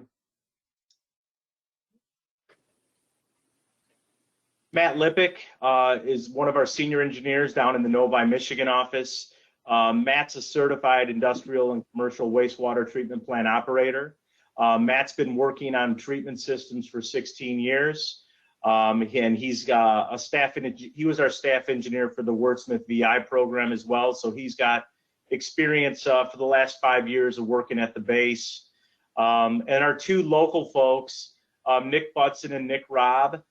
Matt Lippick is one of our senior engineers down in the Novi, Michigan office. Matt's a certified industrial and commercial wastewater treatment plant operator. Matt's been working on treatment systems for 16 years. And he's got he was our staff engineer for the Wurtsmith VI program as well. So he's got experience for the last 5 years of working at the base. And our two local folks, Nick Butson and Nick Robb,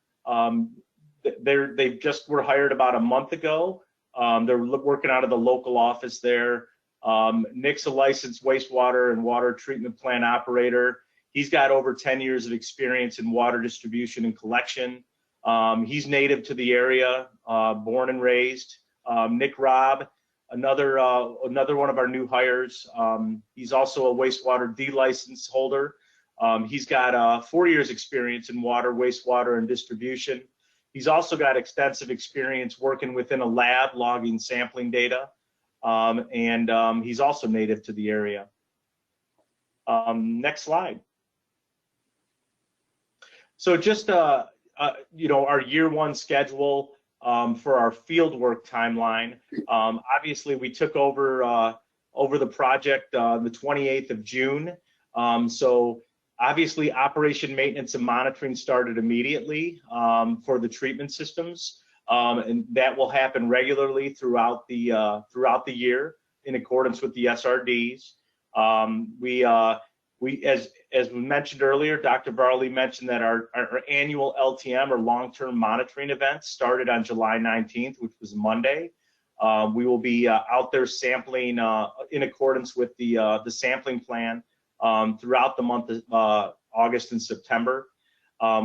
they just were hired about a month ago. They're working out of the local office there. Nick's a licensed wastewater and water treatment plant operator. He's got over 10 years of experience in water distribution and collection. He's native to the area, born and raised. Nick Robb, another one of our new hires. He's also a wastewater D license holder. He's got 4 years experience in water, wastewater, and distribution. He's also got extensive experience working within a lab, logging sampling data. And he's also native to the area. Next slide. So just our year one schedule for our fieldwork timeline. Obviously, we took over the project the 28th of June. So obviously, operation, maintenance, and monitoring started immediately for the treatment systems, and that will happen regularly throughout the year in accordance with the SRDs. As we mentioned earlier, Dr. Varley mentioned that our annual LTM or long-term monitoring event started on July 19th, which was Monday. We will be out there sampling in accordance with the sampling plan throughout the month of August and September.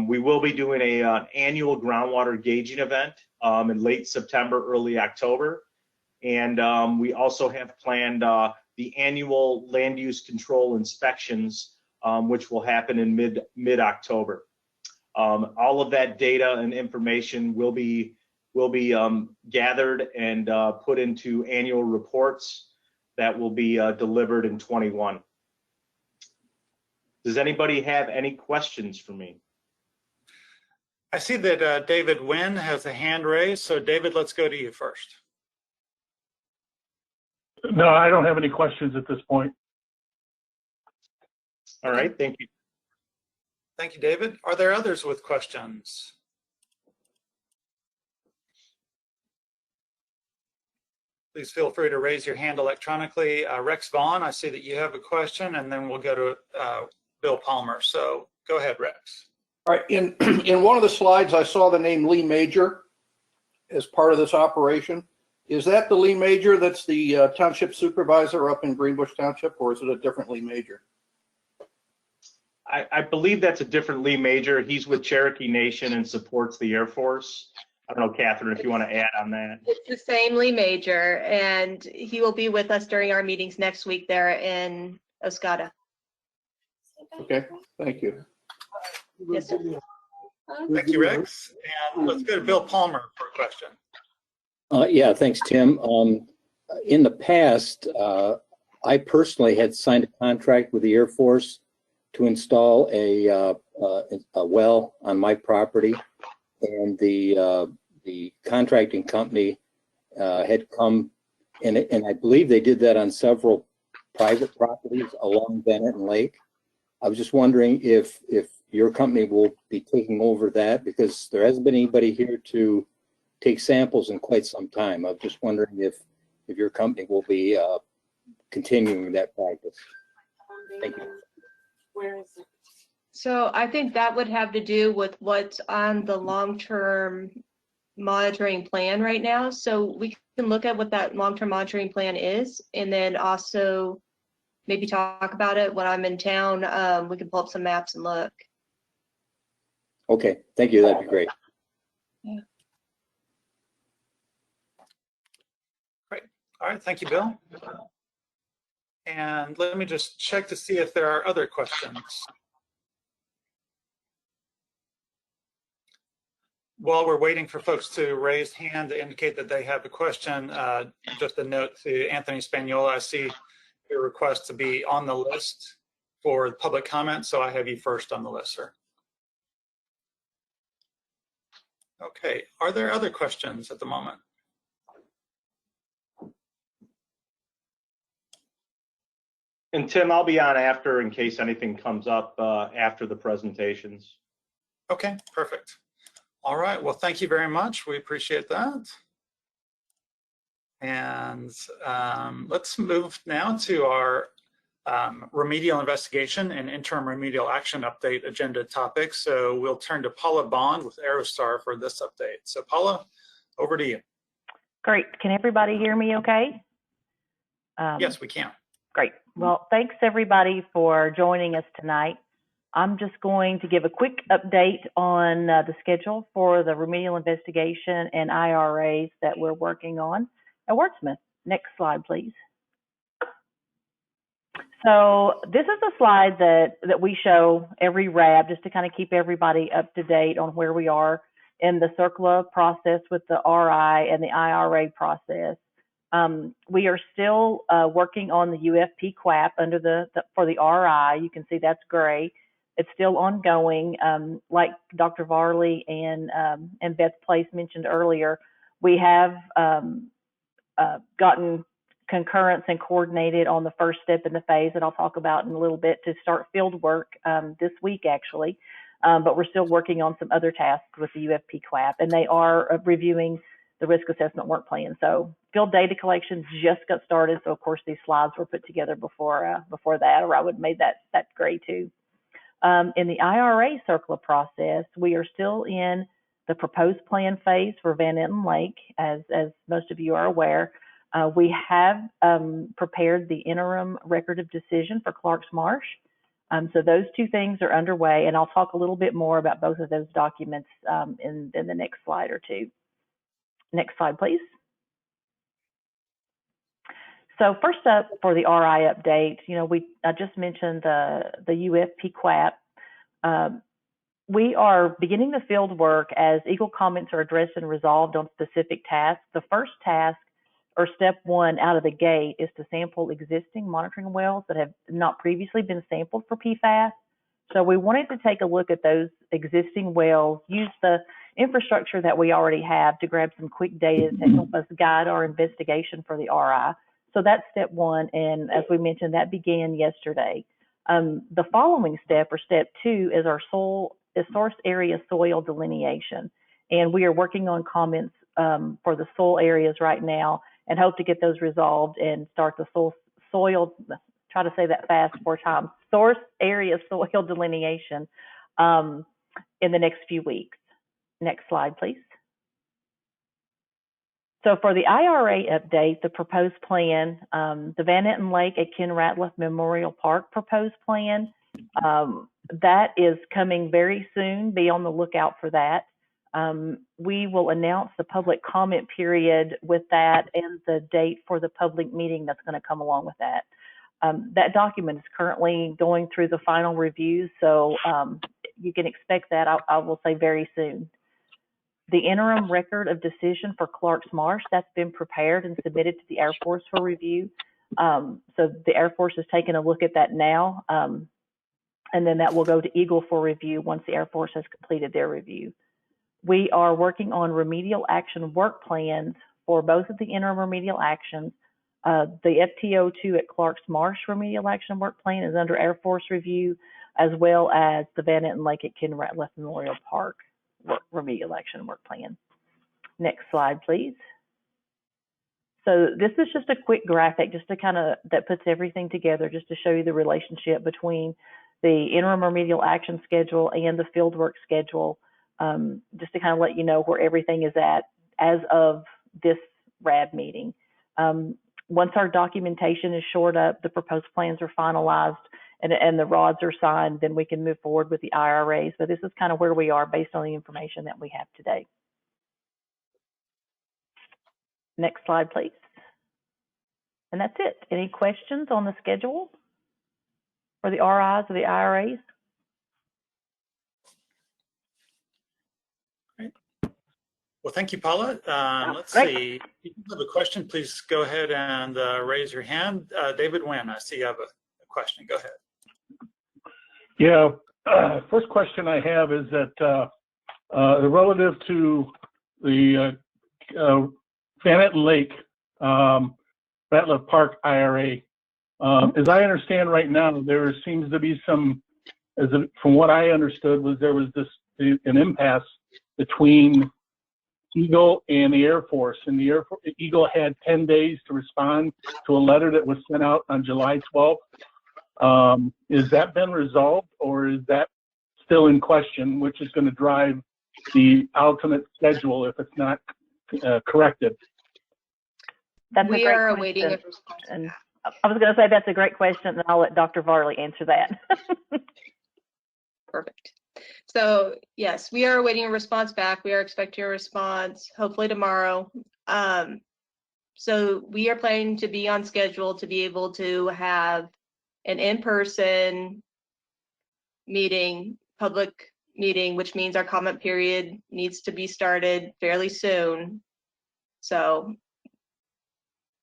We will be doing an annual groundwater gauging event in late September, early October. And we also have planned the annual land use control inspections, which will happen in mid-October. All of that data and information will be gathered and put into annual reports that will be delivered in 21. Does anybody have any questions for me? I see that David Wynn has a hand raised. So David, let's go to you first. No, I don't have any questions at this point. All right, thank you. Thank you, David. Are there others with questions? Please feel free to raise your hand electronically. Rex Vaughn, I see that you have a question, and then we'll go to Bill Palmer. So go ahead, Rex. All right, in one of the slides, I saw the name Lee Major as part of this operation. Is that the Lee Major that's the township supervisor up in Greenbush Township, or is it a different Lee Major? I believe that's a different Lee Major. He's with Cherokee Nation and supports the Air Force. I don't know, Catherine, if you want to add on that. It's the same Lee Major, and he will be with us during our meetings next week there in Usda. Okay, thank you. Yes, sir. Thank you, Rex. And let's go to Bill Palmer for a question. Yeah, thanks, Tim. In the past, I personally had signed a contract with the Air Force to install a well on my property, and the contracting company had come, and I believe they did that on several private properties along Bennett and Lake. I was just wondering if your company will be taking over that, because there hasn't been anybody here to take samples in quite some time. I'm just wondering if your company will be continuing that practice. Thank you. Where is it? So I think that would have to do with what's on the long-term monitoring plan right now. So we can look at what that long-term monitoring plan is, and then also maybe talk about it when I'm in town. We can pull up some maps and look. Okay, thank you. That'd be great. Yeah. Great. All right, thank you, Bill. And let me just check to see if there are other questions. While we're waiting for folks to raise hand to indicate that they have a question, just a note to Anthony Spagnola, I see your request to be on the list for public comment, so I have you first on the list, sir. Okay, are there other questions at the moment? And Tim, I'll be on after in case anything comes up after the presentations. Okay, perfect. All right, well, thank you very much. We appreciate that. And let's move now to our remedial investigation and interim remedial action update agenda topics. So we'll turn to Paula Bond with Aerostar for this update. So Paula, over to you. Great. Can everybody hear me okay? Yes, we can. Great. Well, thanks everybody for joining us tonight. I'm just going to give a quick update on the schedule for the remedial investigation and IRAs that we're working on at Wurtsmith. Next slide, please. So this is a slide that we show every RAB just to kind of keep everybody up to date on where we are in the CERCLA process with the RI and the IRA process. We are still working on the UFP QAP under for the RI. You can see that's gray. It's still ongoing. Like Dr. Varley and Beth Place mentioned earlier, we have gotten concurrence and coordinated on the first step in the phase that I'll talk about in a little bit to start field work this week actually. But we're still working on some other tasks with the UFP QAP, and they are reviewing the risk assessment work plan. So field data collection just got started. So of course these slides were put together before that, or I would have made that gray too. In the IRA CERCLA process, we are still in the proposed plan phase for Van Etten Lake, as most of you are aware. We have prepared the interim record of decision for Clark's Marsh. So those two things are underway, and I'll talk a little bit more about both of those documents in the next slide or two. Next slide, please. So first up for the RI update, I just mentioned the UFP QAP. We are beginning the field work as Eagle comments are addressed and resolved on specific tasks. The first task, or step one out of the gate, is to sample existing monitoring wells that have not previously been sampled for PFAS. So we wanted to take a look at those existing wells, use the infrastructure that we already have to grab some quick data to help us guide our investigation for the RI. So that's step one. And as we mentioned, that began yesterday. The following step, or step two, is our source area soil delineation. And we are working on comments for the soil areas right now and hope to get those resolved and start the soil, try to say that fast 4 times, source area soil delineation in the next few weeks. Next slide, please. So for the IRA update, the proposed plan, the Van Etten Lake at Ken Ratliff Memorial Park proposed plan, that is coming very soon. Be on the lookout for that. We will announce the public comment period with that and the date for the public meeting that's going to come along with that. That document is currently going through the final reviews, so you can expect that, I will say, very soon. The interim record of decision for Clark's Marsh, that's been prepared and submitted to the Air Force for review. So the Air Force is taking a look at that now, and then that will go to Eagle for review once the Air Force has completed their review. We are working on remedial action work plans for both of the interim remedial actions. The FTO2 at Clark's Marsh remedial action work plan is under Air Force review, as well as the Van Etten Lake at Ken Ratliff Memorial Park remedial action work plan. Next slide, please. So this is just a quick graphic just to that puts everything together, just to show you the relationship between the interim remedial action schedule and the field work schedule, just to let you know where everything is at as of this RAD meeting. Once our documentation is shored up, the proposed plans are finalized, and the RODs are signed, then we can move forward with the IRAs. But this is where we are based on the information that we have today. Next slide, please. And that's it. Any questions on the schedule for the RIs or the IRAs? Great. Well, thank you, Paula. Let's Great. see. If you have a question, please go ahead and raise your hand. David Wynn, I see you have a question. Go ahead. Yeah, first question I have is that relative to the Van Etten Lake Ratliff Park IRA, as I understand right now, there seems to be some, from what I understood, there was an impasse between Eagle and the Air Force, and the Eagle had 10 days to respond to a letter that was sent out on July 12th. Has that been resolved, or is that still in question, which is going to drive the ultimate schedule if it's not corrected? We are awaiting a response. And I was going to say that's a great question, and I'll let Dr. Varley answer that. Perfect. So yes, we are awaiting a response back. We are expecting a response hopefully tomorrow. So we are planning to be on schedule to be able to have an in-person meeting, public meeting, which means our comment period needs to be started fairly soon. So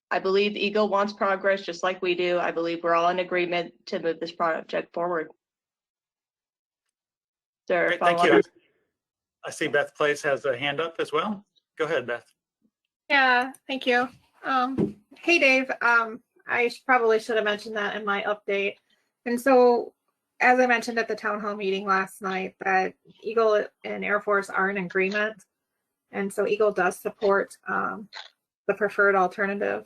I believe Eagle wants progress just like we do. I believe we're all in agreement to move this project forward. Great, thank you. I see Beth Place has a hand up as well. Go ahead, Beth. Yeah, thank you. Hey, Dave. I probably should have mentioned that in my update. And so, as I mentioned at the town hall meeting last night, that Eagle and Air Force are in agreement. And so Eagle does support the preferred alternative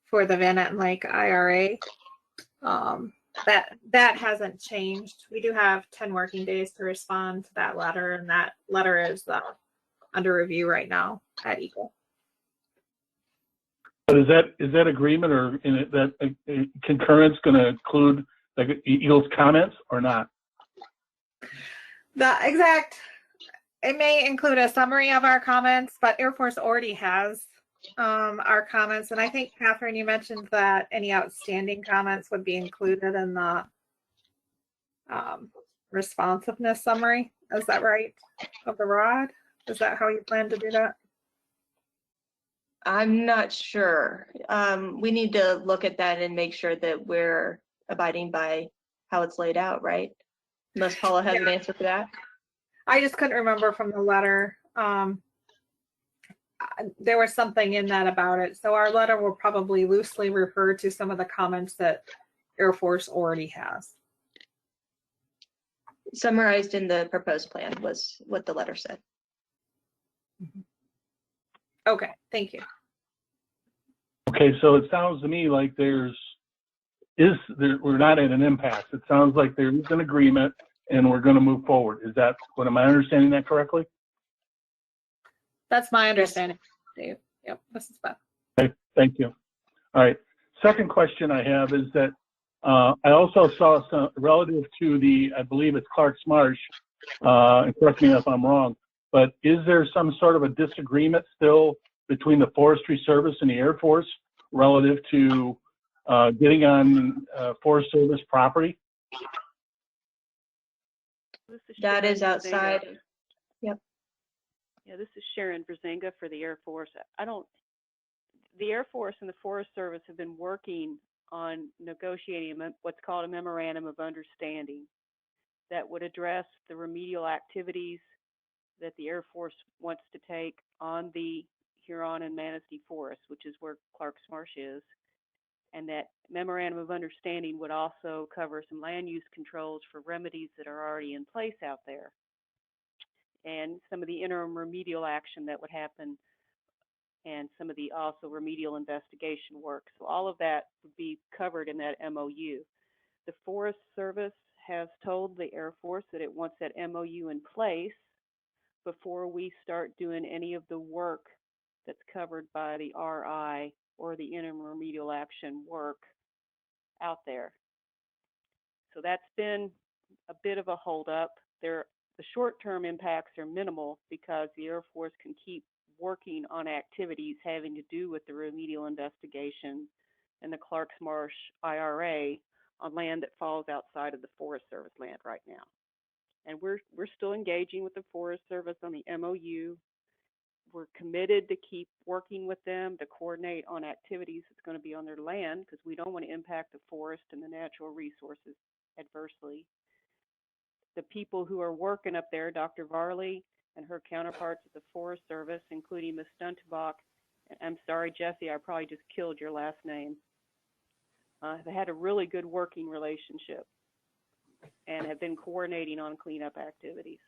for the Van Etten Lake IRA. That hasn't changed. We do have 10 working days to respond to that letter, and that letter is under review right now at Eagle. But is that agreement, or that concurrence going to include like Eagle's comments or not? It may include a summary of our comments, but Air Force already has our comments. And I think, Catherine, you mentioned that any outstanding comments would be included in the responsiveness summary. Is that right? Of the ROD? Is that how you plan to do that? I'm not sure. We need to look at that and make sure that we're abiding by how it's laid out, right? Unless Paula has an answer for that. I just couldn't remember from the letter. there was something in that about it. So our letter will probably loosely refer to some of the comments that Air Force already has. Summarized in the proposed plan was what the letter said. Okay, thank you. Okay, so it sounds to me like we're not at an impasse. It sounds like there is an agreement and we're going to move forward. Is that what, am I understanding that correctly? That's my understanding, Dave. Yep, this is Beth. Okay, thank you. All right. Second question I have is that I also saw some relative to the, I believe it's Clark's Marsh, and correct me if I'm wrong, but is there some sort of a disagreement still between the Forestry Service and the Air Force relative to getting on Forest Service property? That is outside. Yep. Yeah, this is Sharon Brzezinga for the Air Force. The Air Force and the Forest Service have been working on negotiating what's called a memorandum of understanding that would address the remedial activities that the Air Force wants to take on the Huron and Manistee Forest, which is where Clark's Marsh is. And that memorandum of understanding would also cover some land use controls for remedies that are already in place out there, and some of the interim remedial action that would happen, and some of the also remedial investigation work. So all of that would be covered in that MOU. The Forest Service has told the Air Force that it wants that MOU in place before we start doing any of the work that's covered by the RI or the interim remedial action work out there. So that's been a bit of a holdup. The short-term impacts are minimal because the Air Force can keep working on activities having to do with the remedial investigation and the Clark's Marsh IRA on land that falls outside of the Forest Service land right now. And we're still engaging with the Forest Service on the MOU. We're committed to keep working with them to coordinate on activities that's going to be on their land, because we don't want to impact the forest and the natural resources adversely. The people who are working up there, Dr. Varley and her counterparts at the Forest Service, including Ms. Stuntebach, I'm sorry, Jesse, I probably just killed your last name. They had a really good working relationship and have been coordinating on cleanup activities.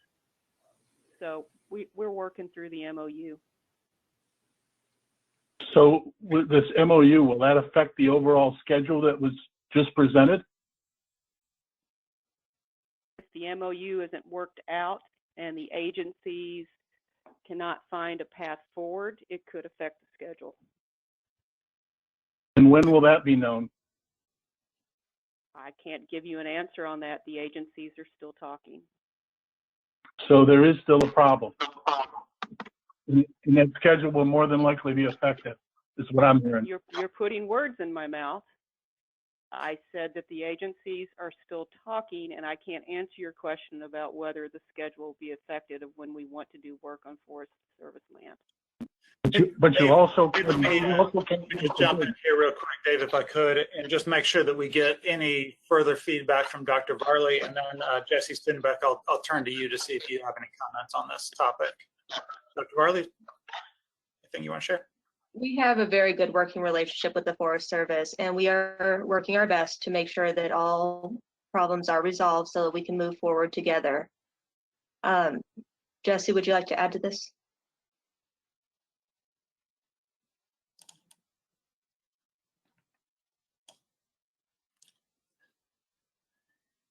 So we're working through the MOU. So with this MOU, will that affect the overall schedule that was just presented? If the MOU isn't worked out and the agencies cannot find a path forward, it could affect the schedule. And when will that be known? I can't give you an answer on that. The agencies are still talking. So there is still a problem. And that schedule will more than likely be affected, is what I'm hearing. You're putting words in my mouth. I said that the agencies are still talking, and I can't answer your question about whether the schedule will be affected of when we want to do work on Forest Service land. But you also Let me just jump in here real quick, Dave, if I could, and just make sure that we get any further feedback from Dr. Varley, and then Jesse Stenbeck, I'll turn to you to see if you have any comments on this topic. Dr. Varley, anything you want to share? We have a very good working relationship with the Forest Service, and we are working our best to make sure that all problems are resolved so that we can move forward together. Jesse, would you like to add to this?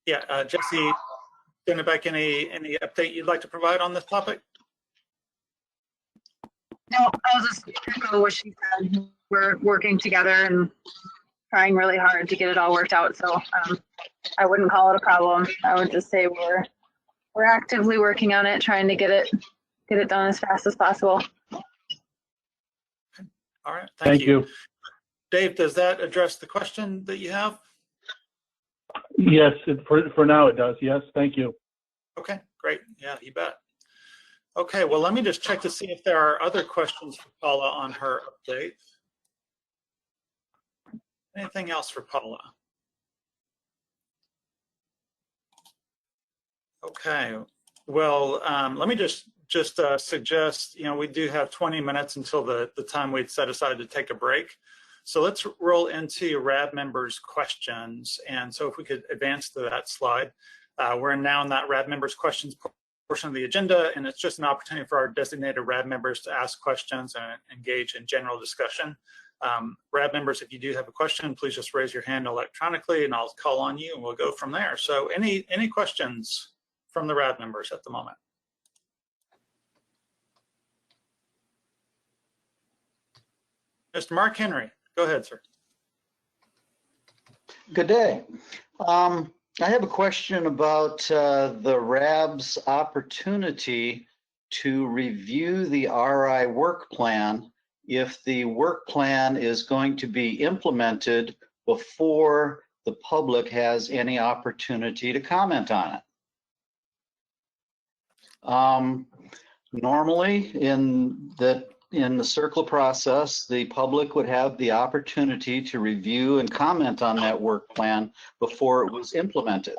Yeah, Jesse Stenbeck, any update you'd like to provide on this topic? No, I'll just echo what she said. We're working together and trying really hard to get it all worked out. So I wouldn't call it a problem. I would just say we're actively working on it, trying to get it done as fast as possible. All right, thank you. Dave, does that address the question that you have? Yes, for now it does. Yes, thank you. Okay, great. Yeah, you bet. Okay, well, let me just check to see if there are other questions for Paula on her update. Anything else for Paula? Okay, well, let me just just suggest, we do have 20 minutes until the time we'd set aside to take a break. So let's roll into RAB members' questions. And so if we could advance to that slide. We're now in that RAB members' questions portion of the agenda, and it's just an opportunity for our designated RAB members to ask questions and engage in general discussion. RAB members, if you do have a question, please just raise your hand electronically and I'll call on you and we'll go from there. So any questions from the RAB members at the moment? Mr. Mark Henry, go ahead, sir. Good day. I have a question about the RAB's opportunity to review the RI work plan if the work plan is going to be implemented before the public has any opportunity to comment on it. Normally, in the CERCLA process, the public would have the opportunity to review and comment on that work plan before it was implemented.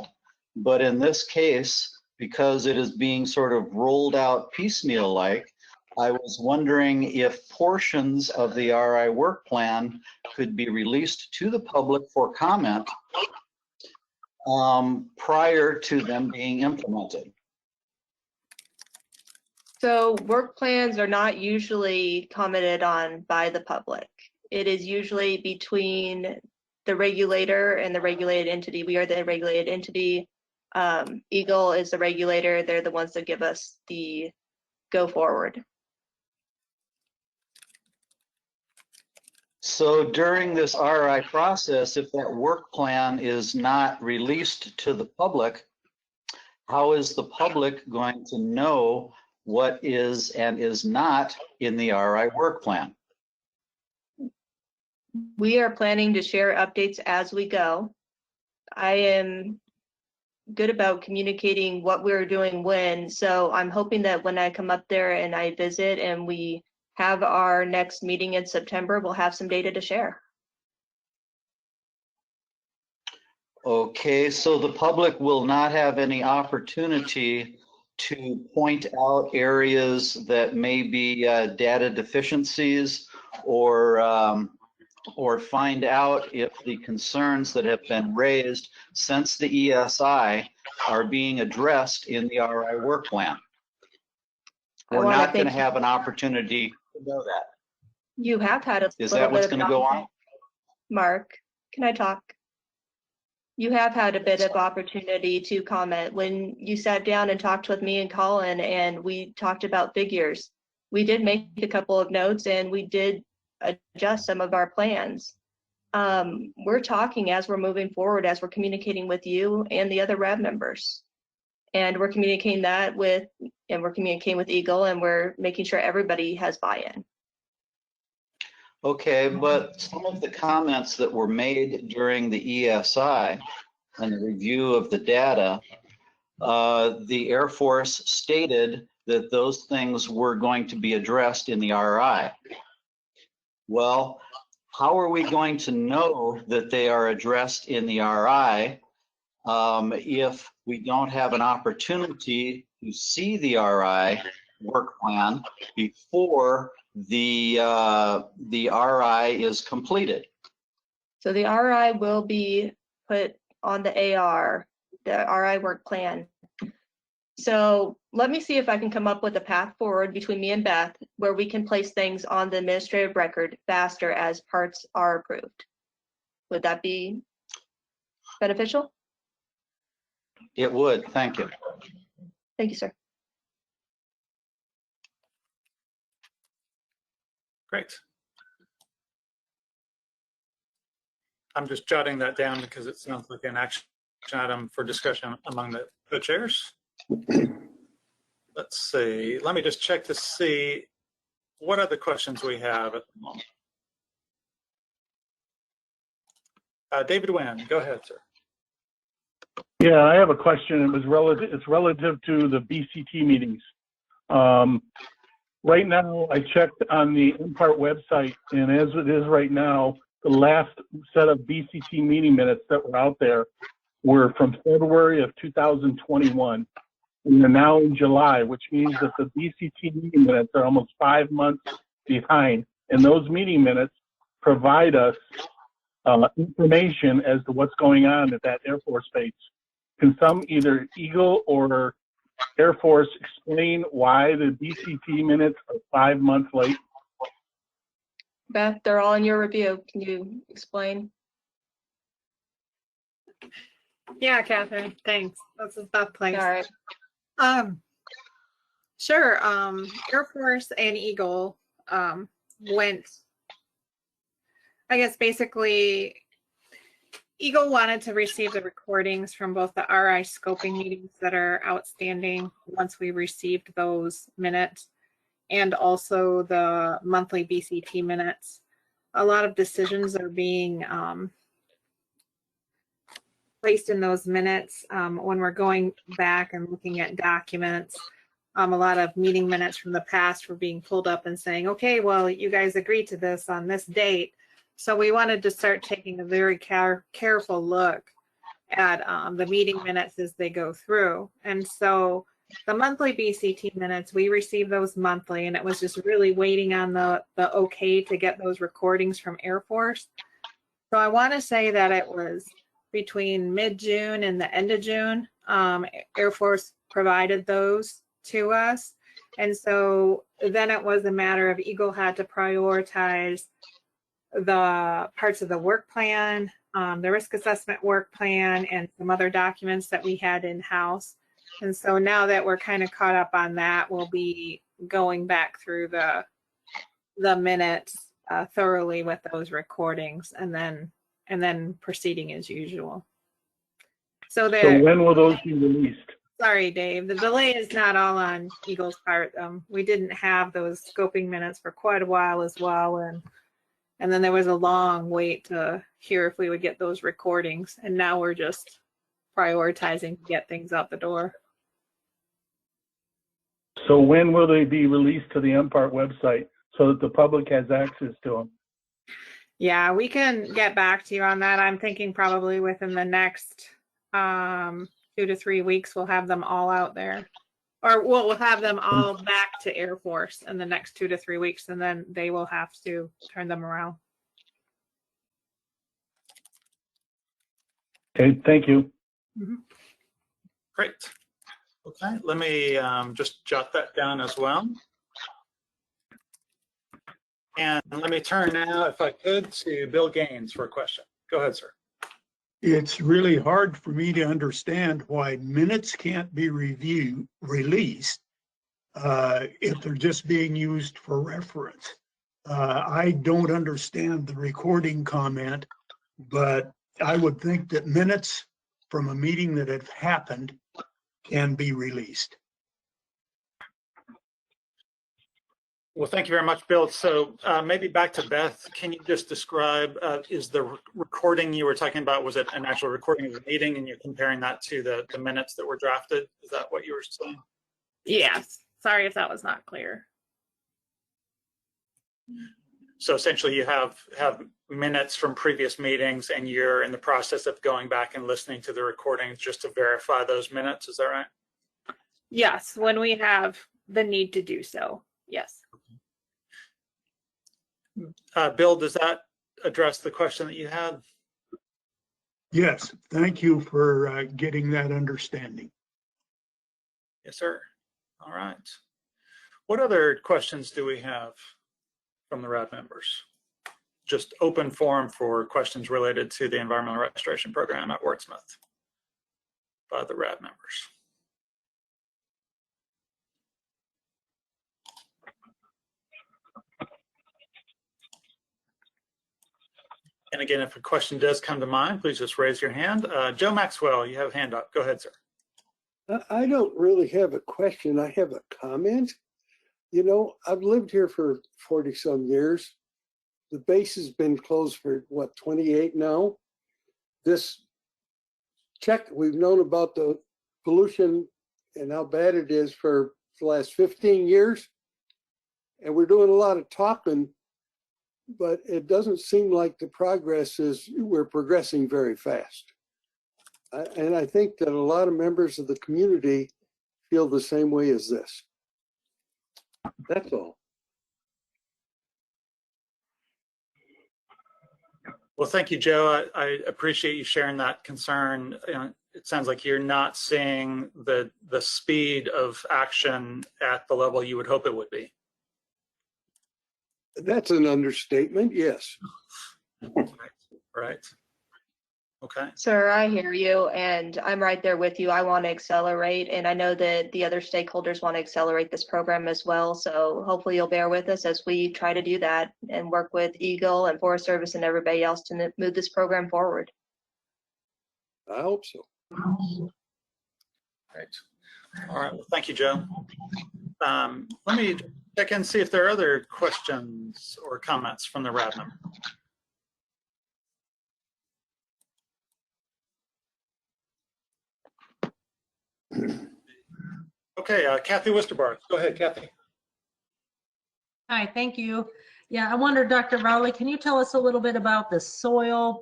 But in this case, because it is being sort of rolled out piecemeal-like, I was wondering if portions of the RI work plan could be released to the public for comment prior to them being implemented. So work plans are not usually commented on by the public. It is usually between the regulator and the regulated entity. We are the regulated entity. Eagle is the regulator. They're the ones that give us the go forward. So during this RI process, if that work plan is not released to the public, how is the public going to know what is and is not in the RI work plan? We are planning to share updates as we go. I am good about communicating what we're doing when, so I'm hoping that when I come up there and I visit and we have our next meeting in September, we'll have some data to share. Okay, so the public will not have any opportunity to point out areas that may be data deficiencies or find out if the concerns that have been raised since the ESI are being addressed in the RI work plan. We're not going to have an opportunity to know that. You have had a Is little that what's bit of going to go on? Mark, can I talk? You have had a bit of opportunity to comment. When you sat down and talked with me and Colin and we talked about figures, we did make a couple of notes and we did adjust some of our plans. We're talking as we're moving forward, as we're communicating with you and the other RAB members. And we're communicating that with Eagle, and we're making sure everybody has buy-in. Okay, but some of the comments that were made during the ESI and the review of the data, the Air Force stated that those things were going to be addressed in the RI. Well, how are we going to know that they are addressed in the RI if we don't have an opportunity to see the RI work plan before the RI is completed? So the RI will be put on the AR, the RI work plan. So let me see if I can come up with a path forward between me and Beth where we can place things on the administrative record faster as parts are approved. Would that be beneficial? It would. Thank you. Thank you, sir. Great. I'm just jotting that down because it sounds like an action item for discussion among the co-chairs. Let's see. Let me just check to see what other questions we have at the moment. David Wynn, go ahead, sir. Yeah, I have a question. It's relative to the BCT meetings. Right now, I checked on the MPART website, and as it is right now, the last set of BCT meeting minutes that were out there were from February of 2021. and we're now in July, which means that the BCT meeting minutes are almost 5 months behind. And those meeting minutes provide us information as to what's going on at that Air Force base. Can some, either Eagle or Air Force, explain why the BCT minutes are 5 months late? Beth, they're all in your review. Can you explain? Yeah, Catherine, thanks. This is Beth Place. All right. Sure. Air Force and Eagle went, I guess basically, Eagle wanted to receive the recordings from both the RI scoping meetings that are outstanding once we received those minutes, and also the monthly BCT minutes. A lot of decisions are being placed in those minutes when we're going back and looking at documents. A lot of meeting minutes from the past were being pulled up and saying, okay, well, you guys agreed to this on this date. So we wanted to start taking a very careful look at the meeting minutes as they go through. And so the monthly BCT minutes, we received those monthly, and it was just really waiting on the okay to get those recordings from Air Force. So I want to say that it was between mid-June and the end of June, Air Force provided those to us. And so then it was a matter of Eagle had to prioritize the parts of the work plan, the risk assessment work plan, and some other documents that we had in-house. And so now that we're kind of caught up on that, we'll be going back through the minutes thoroughly with those recordings, and then proceeding as usual. So when will those be released? Sorry, Dave. The delay is not all on Eagle's part. We didn't have those scoping minutes for quite a while as well, and then there was a long wait to hear if we would get those recordings, and now we're just prioritizing to get things out the door. So when will they be released to the MPART website so that the public has access to them? Yeah, we can get back to you on that. I'm thinking probably within the next 2 to 3 weeks, we'll have them all out there. Or we'll have them all back to Air Force in the next 2 to 3 weeks, and then they will have to turn them around. Okay, thank you. Mm-hmm. Great. Okay, let me just jot that down as well. And let me turn now, if I could, to Bill Gaines for a question. Go ahead, sir. It's really hard for me to understand why minutes can't be released if they're just being used for reference. I don't understand the recording comment, but I would think that minutes from a meeting that have happened can be released. Well, thank you very much, Bill. So maybe back to Beth. Can you just describe, is the recording you were talking about, was it an actual recording of the meeting, and you're comparing that to the minutes that were drafted? Is that what you were saying? Yes. Sorry if that was not clear. So essentially you have minutes from previous meetings, and you're in the process of going back and listening to the recordings just to verify those minutes. Is that right? Yes, when we have the need to do so. Yes. Bill, does that address the question that you had? Yes, thank you for getting that understanding. Yes, sir. All right. What other questions do we have from the RAD members? Just open forum for questions related to the environmental restoration program at Wurtsmith by the RAD members. And again, if a question does come to mind, please just raise your hand. Joe Maxwell, you have a hand up. Go ahead, sir. I don't really have a question. I have a comment. You know, I've lived here for 40 some years. The base has been closed for what, 28 now? This we've known about the pollution and how bad it is for the last 15 years. And we're doing a lot of talking, but it doesn't seem like the progress is, we're progressing very fast. And I think that a lot of members of the community feel the same way as this. That's all. Well, thank you, Joe. I appreciate you sharing that concern. It sounds like you're not seeing the speed of action at the level you would hope it would be. That's an understatement, yes. Right. Okay. Sir, I hear you, and I'm right there with you. I want to accelerate, and I know that the other stakeholders want to accelerate this program as well. So hopefully you'll bear with us as we try to do that and work with Eagle and Forest Service and everybody else to move this program forward. I hope so. Right. All right. Well, thank you, Joe. Let me check and see if there are other questions or comments from the RAB member. Okay, Kathy Westerbarth. Go ahead, Kathy. Hi, thank you. Yeah, I wonder, Dr. Rowley, can you tell us a little bit about the soil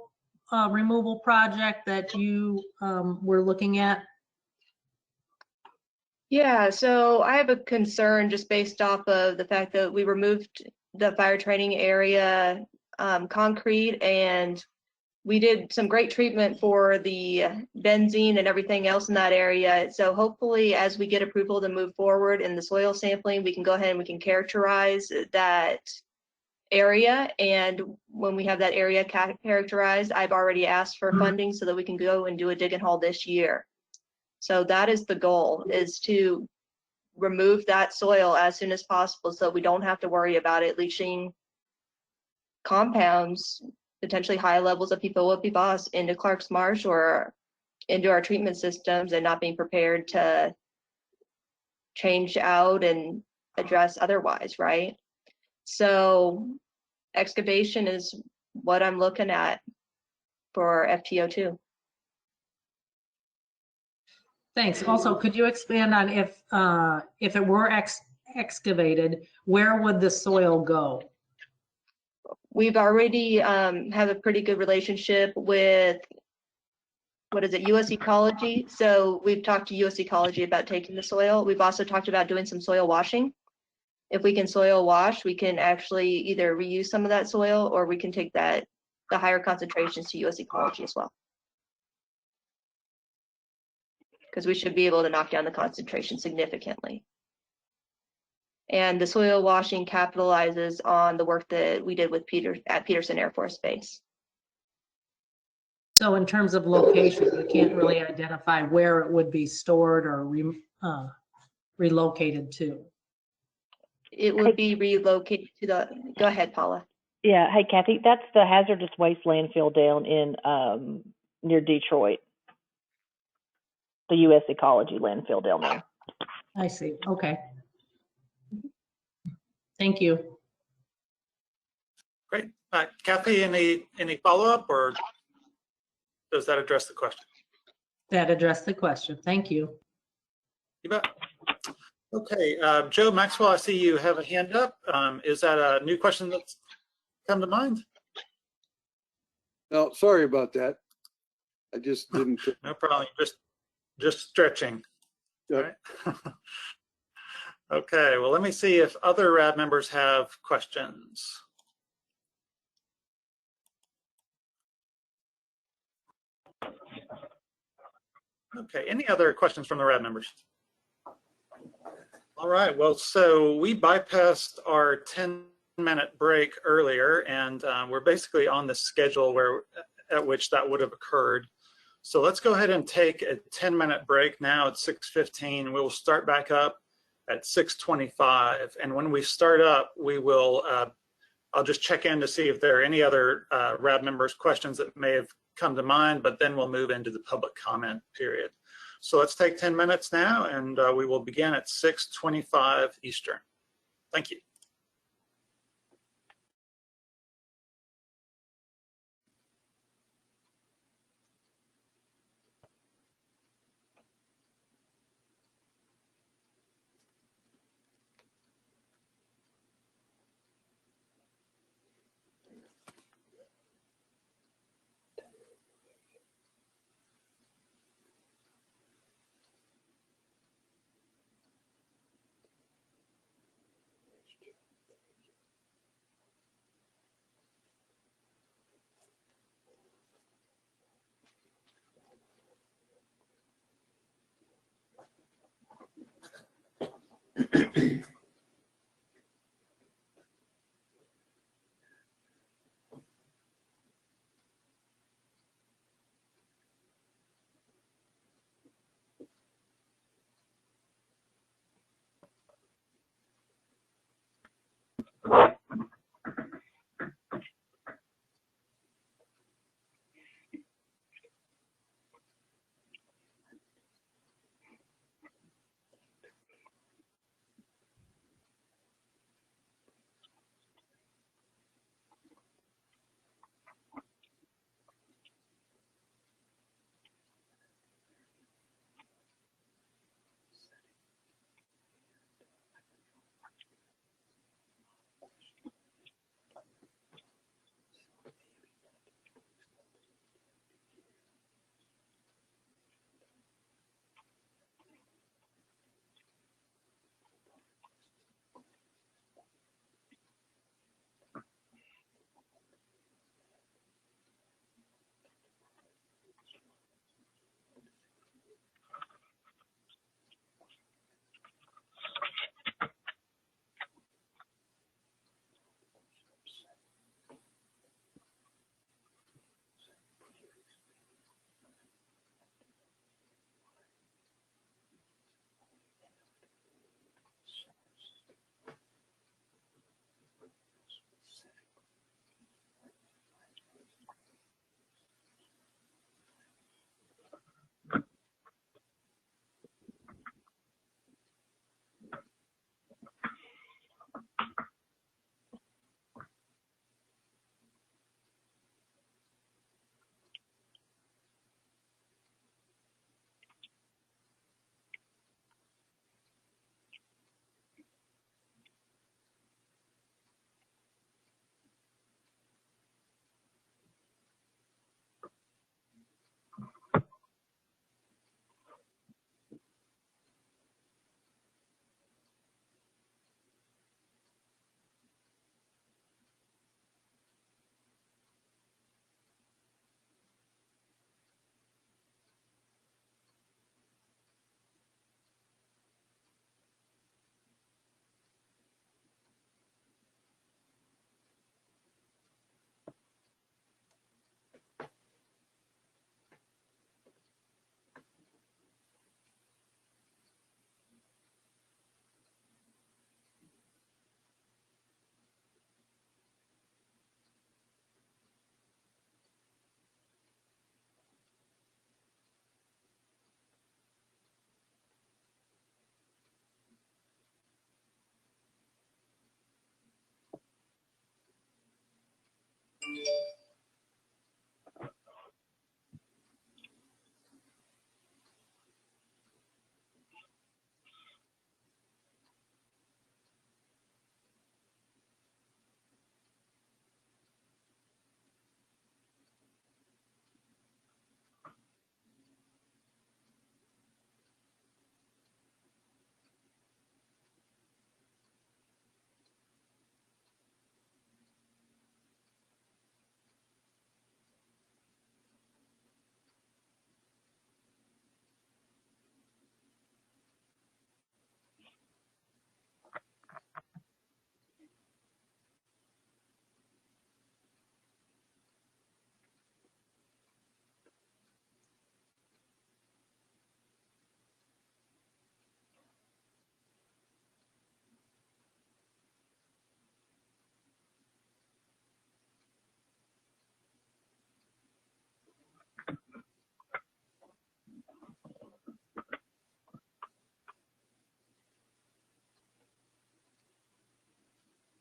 removal project that you were looking at? Yeah, so I have a concern just based off of the fact that we removed the fire training area concrete, and we did some great treatment for the benzene and everything else in that area. So hopefully as we get approval to move forward in the soil sampling, we can go ahead and we can characterize that area. And when we have that area characterized, I've already asked for funding so that we can go and do a dig and haul this year. So that is the goal, is to remove that soil as soon as possible so we don't have to worry about it leaching compounds, potentially high levels of PFOA/PFAS into Clark's Marsh or into our treatment systems, and not being prepared to change out and address otherwise, right? So excavation is what I'm looking at for FTO2. Thanks. Also, could you expand on if it were excavated, where would the soil go? We've already have a pretty good relationship with, what is it, US Ecology. So we've talked to US Ecology about taking the soil. We've also talked about doing some soil washing. If we can soil wash, we can actually either reuse some of that soil, or we can take the higher concentrations to US Ecology as well. Because we should be able to knock down the concentration significantly. And the soil washing capitalizes on the work that we did with at Peterson Air Force Base. So in terms of location, you can't really identify where it would be stored or relocated to. It would be relocated to go ahead, Paula. Yeah. Hey, Kathy, that's the hazardous waste landfill down in near Detroit. The U.S. Ecology landfill down there. I see. Okay. Thank you. Great. Kathy, any follow-up, or does that address the question? That addressed the question. Thank you. You bet. Okay, Joe Maxwell, I see you have a hand up. Is that a new question that's come to mind? No, sorry about that. I just didn't. No problem. Just stretching. Yep. All right. Okay, well, let me see if other RAB members have questions. Okay, any other questions from the RAB members? All right, well, so we bypassed our 10-minute break earlier, and we're basically on the schedule at which that would have occurred. So let's go ahead and take a 10-minute break now at 6:15. We will start back up at 6:25. And when we start up, we will, I'll just check in to see if there are any other RAB members' questions that may have come to mind, but then we'll move into the public comment period. So let's take 10 minutes now, and we will begin at 6:25 Eastern. Thank you.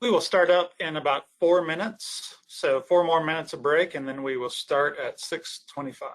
We will start up in about 4 minutes. So 4 more minutes of break, and then we will start at 6:25.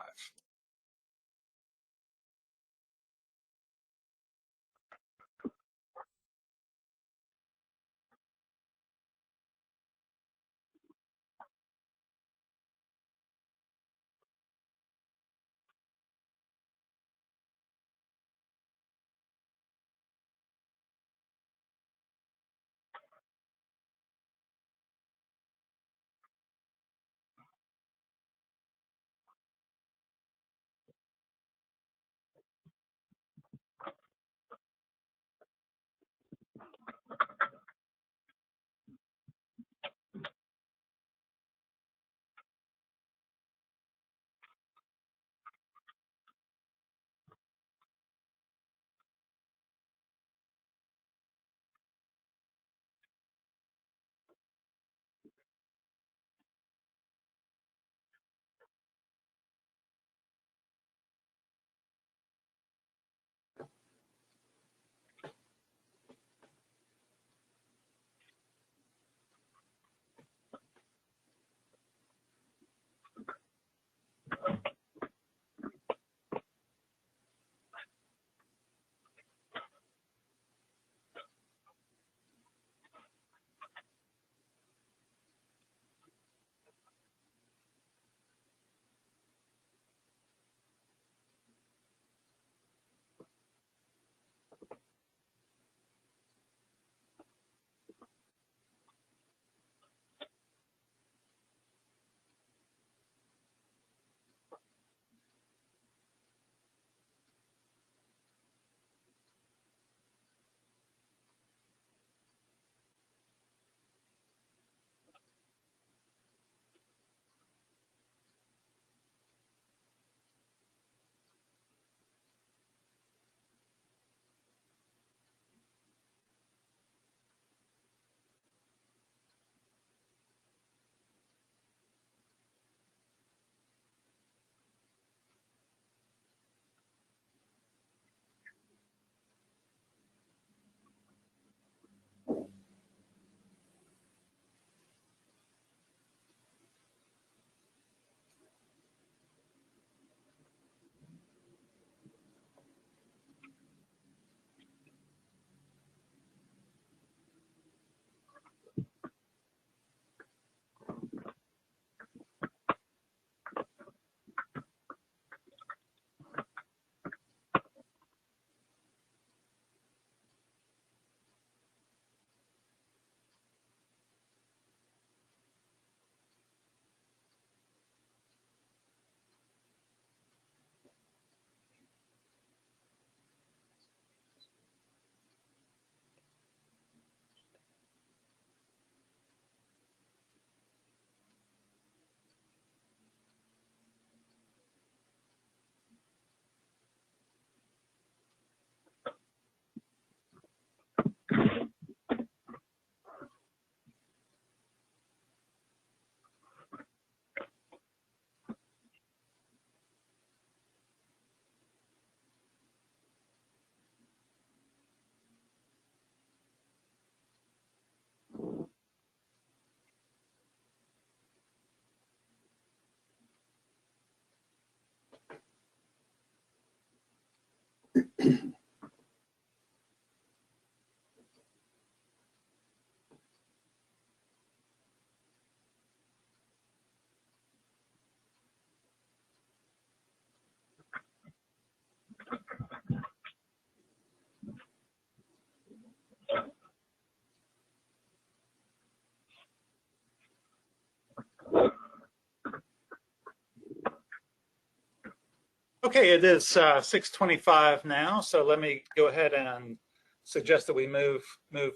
Okay, it is 6:25 now, so let me go ahead and suggest that we move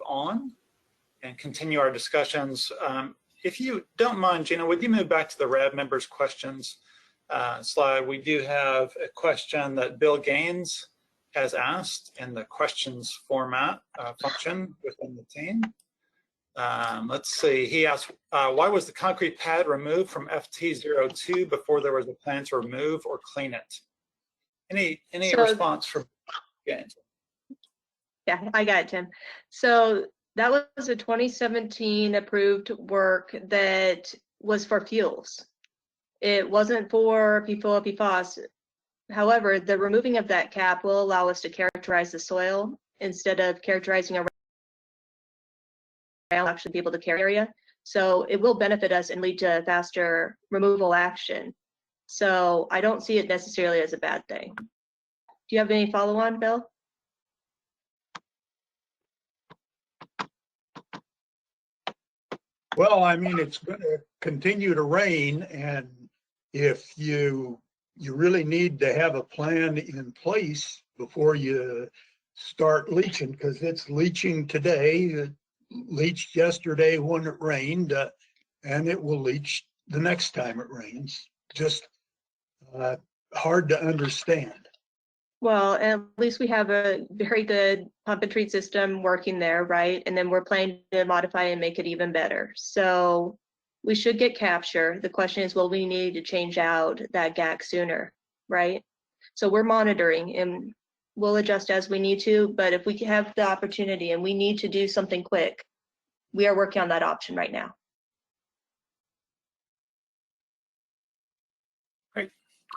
on and continue our discussions. If you don't mind, Gina, would you move back to the RAB members' questions slide? We do have a question that Bill Gaines has asked in the questions format function within the team. Let's see, he asked, why was the concrete pad removed from FT02 before there was a plan to remove or clean it? Any response from Gaines? Yeah, I got it, Tim. So That was a 2017 approved work that was for fuels. It wasn't for PFOS. However, the removing of that cap will allow us to characterize the soil instead of characterizing around, actually be able to carry area. So it will benefit us and lead to faster removal action. So I don't see it necessarily as a bad thing. Do you have any follow-on, Bill? Well, I mean, it's going to continue to rain, and if you really need to have a plan in place before you start leaching, because it's leaching today, it leached yesterday when it rained, and it will leach the next time it rains. Just hard to understand. Well, at least we have a very good pump and treat system working there, right? And then we're planning to modify and make it even better. So we should get capture. The question is, will we need to change out that GAC sooner, right? So we're monitoring and we'll adjust as we need to, but if we have the opportunity and we need to do something quick, we are working on that option right now. Great.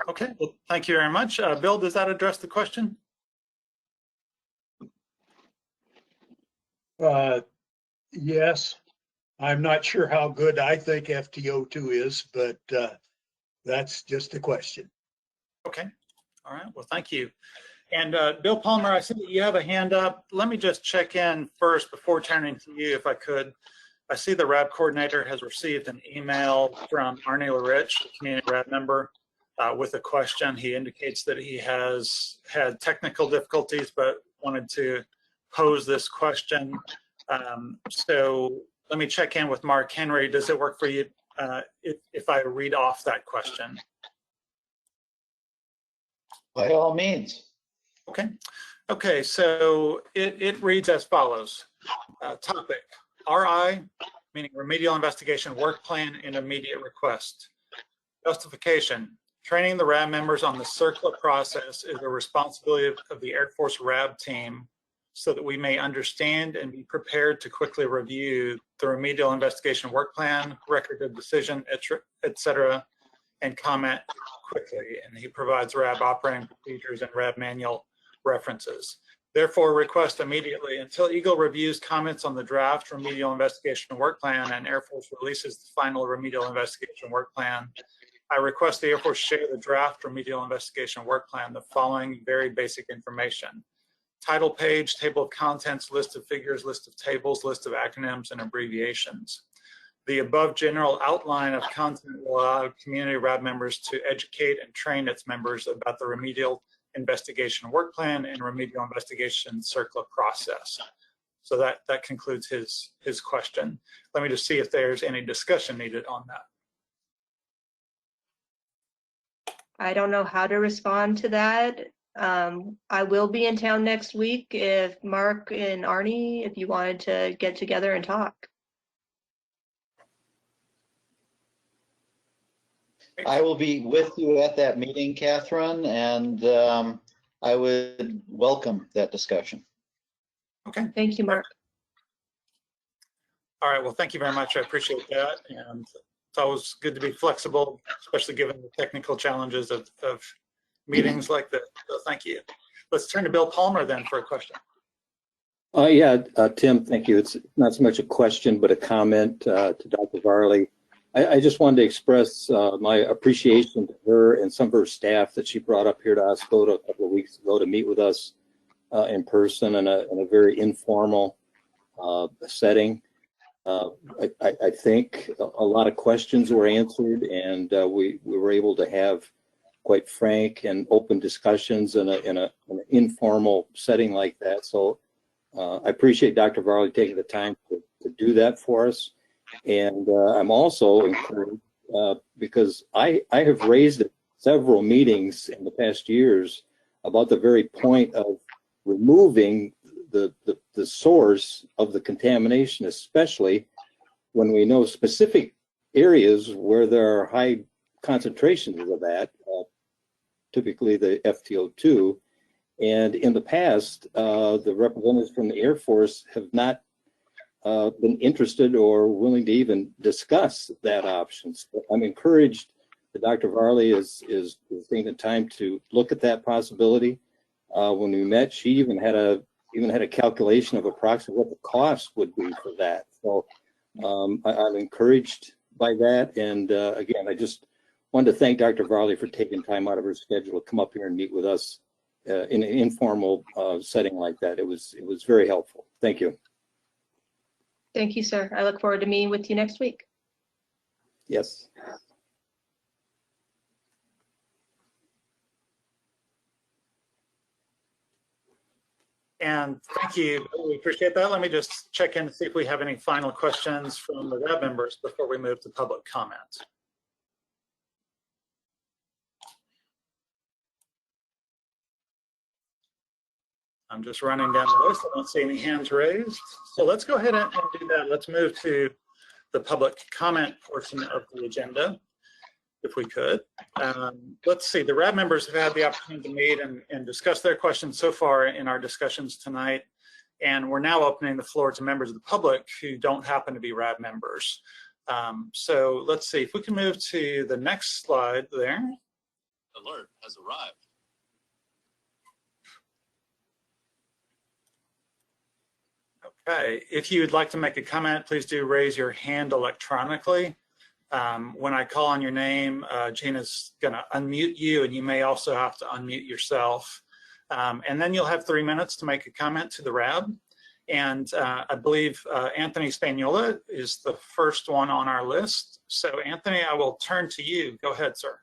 Okay, well, thank you very much. Bill, does that address the question? Yes. I'm not sure how good I think FTO2 is, but that's just a question. Okay. All right. Well, thank you. And Bill Palmer, I see that you have a hand up. Let me just check in first before turning to you, if I could. I see the RAB coordinator has received an email from Arnie LaRich, the community RAB member, with a question. He indicates that he has had technical difficulties, but wanted to pose this question. So let me check in with Mark Henry. Does it work for you if I read off that question? By all means. Okay. Okay, so it reads as follows. Topic, RI, meaning remedial investigation work plan and immediate request. Justification, training the RAB members on the CERCLA process is a responsibility of the Air Force RAB team so that we may understand and be prepared to quickly review the remedial investigation work plan, record of decision, et cetera, and comment quickly. And he provides RAB operating procedures and RAB manual references. Therefore, request immediately until Eagle reviews comments on the draft remedial investigation work plan and Air Force releases the final remedial investigation work plan. I request the Air Force share the draft remedial investigation work plan, the following very basic information. Title page, table of contents, list of figures, list of tables, list of acronyms and abbreviations. The above general outline of content will allow community RAB members to educate and train its members about the remedial investigation work plan and remedial investigation CERCLA process. So that concludes his question. Let me just see if there's any discussion needed on that. I don't know how to respond to that. I will be in town next week if Mark and Arnie, if you wanted to get together and talk. I will be with you at that meeting, Catherine, and I would welcome that discussion. Okay. Thank you, Mark. All right. Well, thank you very much. I appreciate that. And it's always good to be flexible, especially given the technical challenges of meetings like this. So thank you. Let's turn to Bill Palmer then for a question. Tim, thank you. It's not so much a question, but a comment to Dr. Varley. I just wanted to express my appreciation to her and some of her staff that she brought up here to Osco a couple of weeks ago to meet with us in person in a very informal setting. I think a lot of questions were answered, and we were able to have quite frank and open discussions in an informal setting like that. So I appreciate Dr. Varley taking the time to do that for us. And I'm also encouraged because I have raised at several meetings in the past years about the very point of removing the source of the contamination, especially when we know specific areas where there are high concentrations of that, typically the FTO2. And in the past, the representatives from the Air Force have not been interested or willing to even discuss that option. So I'm encouraged that Dr. Varley is taking the time to look at that possibility. When we met, she even had a calculation of approximately what the cost would be for that. So I'm encouraged by that. And again, I just wanted to thank Dr. Varley for taking time out of her schedule to come up here and meet with us in an informal setting like that. It was very helpful. Thank you. Thank you, sir. I look forward to meeting with you next week. Yes. And thank you. We appreciate that. Let me just check in to see if we have any final questions from the RAB members before we move to public comment. I'm just running down the list. I don't see any hands raised. So let's go ahead and do that. Let's move to the public comment portion of the agenda, if we could. Let's see, the RAB members have had the opportunity to meet and discuss their questions so far in our discussions tonight. And we're now opening the floor to members of the public who don't happen to be RAB members. So let's see if we can move to the next slide there. Alert has arrived. Okay, if you would like to make a comment, please do raise your hand electronically. When I call on your name, Gina's gonna unmute you, and you may also have to unmute yourself. And then you'll have 3 minutes to make a comment to the RAB. And I believe Anthony Spagnola is the first one on our list. So Anthony, I will turn to you. Go ahead, sir.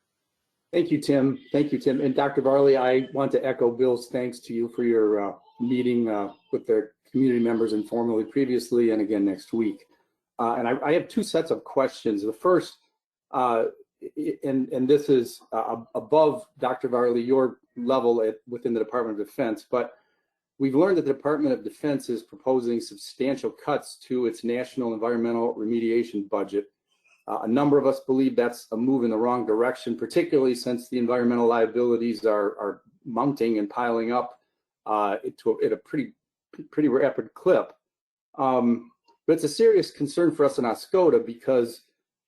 Thank you, Tim. Thank you, Tim. And Dr. Varley, I want to echo Bill's thanks to you for your meeting with the community members informally previously and again next week. And I have two sets of questions. The first, and this is above Dr. Varley, your level within the Department of Defense, but we've learned that the Department of Defense is proposing substantial cuts to its national environmental remediation budget. A number of us believe that's a move in the wrong direction, particularly since the environmental liabilities are mounting and piling up at a pretty rapid clip. But it's a serious concern for us in Oscoda because,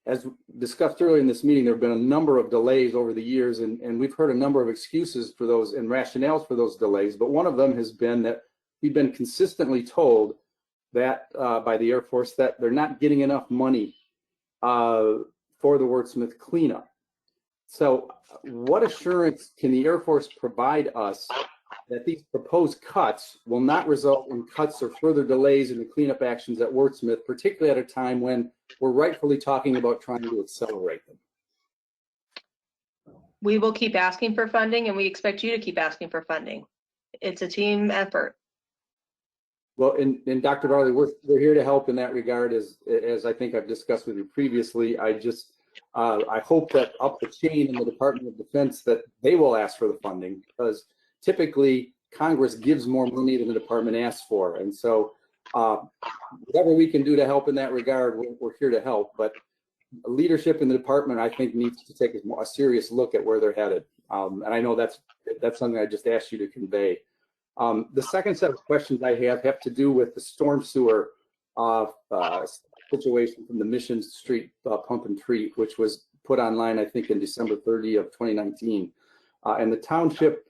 as discussed earlier in this meeting, there have been a number of delays over the years, and we've heard a number of excuses for those and rationales for those delays. But one of them has been that we've been consistently told that by the Air Force that they're not getting enough money for the Wurtsmith cleanup. So what assurance can the Air Force provide us that these proposed cuts will not result in cuts or further delays in the cleanup actions at Wurtsmith, particularly at a time when we're rightfully talking about trying to accelerate them? We will keep asking for funding, and we expect you to keep asking for funding. It's a team effort. Well, and Dr. Varley, we're here to help in that regard, as I think I've discussed with you previously. I hope that up the chain in the Department of Defense that they will ask for the funding, because typically Congress gives more money than the department asks for. And so whatever we can do to help in that regard, we're here to help. But leadership in the department, I think, needs to take a serious look at where they're headed. And I know that's something I just asked you to convey. The second set of questions I have to do with the storm sewer situation from the Mission Street pump and treat, which was put online, I think, in December 30 of 2019. And the township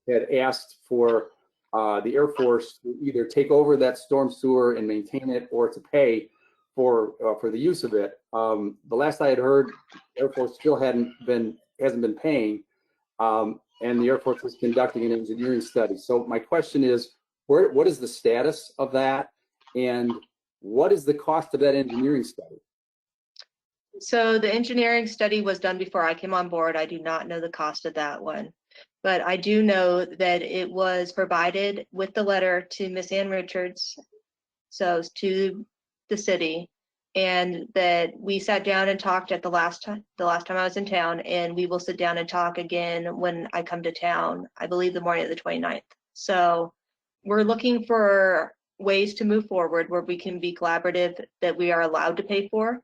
had asked for the Air Force to either take over that storm sewer and maintain it, or to pay for the use of it. The last I had heard, Air Force still hasn't been paying, and the Air Force was conducting an engineering study. So my question is, what is the status of that, and what is the cost of that engineering study? So the engineering study was done before I came on board. I do not know the cost of that one, but I do know that it was provided with the letter to Miss Ann Richards, so to the city, and that we sat down and talked at the last time I was in town, and we will sit down and talk again when I come to town, I believe the morning of the 29th. So we're looking for ways to move forward where we can be collaborative, that we are allowed to pay for.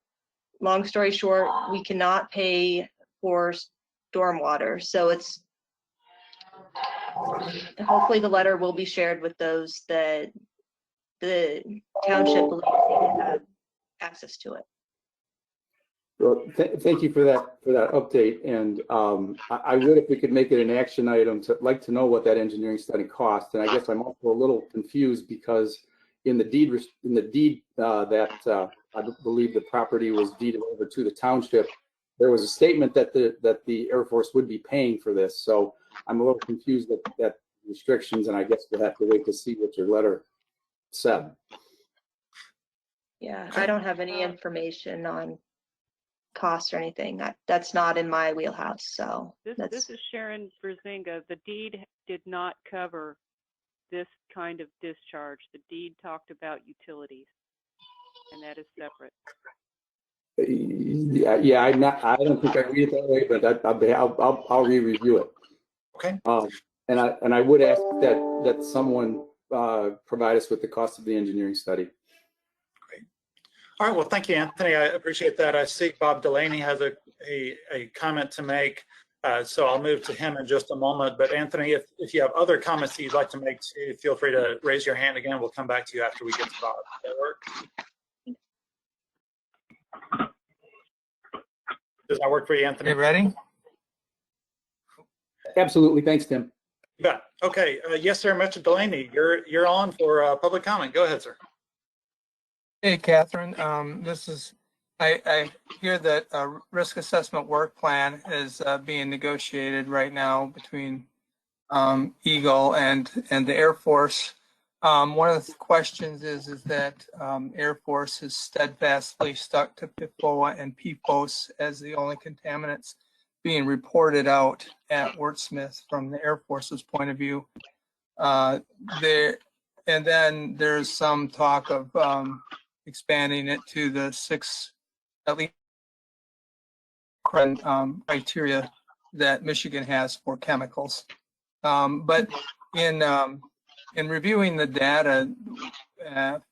Long story short, we cannot pay for stormwater. So it's, hopefully the letter will be shared with those that the township believes they can have access to it. Well, thank you for that update. And I would, if we could make it an action item, like to know what that engineering study cost. And I guess I'm also a little confused because in the deed that I believe the property was deeded over to the township, there was a statement that the Air Force would be paying for this. So I'm a little confused at restrictions, and I guess we'll have to wait to see what your letter said. Yeah, I don't have any information on cost or anything. That's not in my wheelhouse. So This is Sharon Brzinga. The deed did not cover this kind of discharge. The deed talked about utilities, and that is separate. Yeah, I don't think I read it that way, but I'll re-review it. Okay. And I would ask that someone provide us with the cost of the engineering study. All right, well, thank you, Anthony. I appreciate that. I see Bob Delaney has a comment to make, so I'll move to him in just a moment. But Anthony, if you have other comments that you'd like to make, feel free to raise your hand again. We'll come back to you after we get to Bob. Does that work? Does that work for you, Anthony? Ready? Absolutely. Thanks, Tim. You bet. Okay. Yes, sir. Mr. Delaney, you're on for public comment. Go ahead, sir. Hey, Catherine. I hear that a risk assessment work plan is being negotiated right now between Eagle and the Air Force. One of the questions is that Air Force is steadfastly stuck to PFOA and PFOS as the only contaminants being reported out at Wurtsmith from the Air Force's point of view. And then there's some talk of expanding it to the 6 at least criteria that Michigan has for chemicals. But in reviewing the data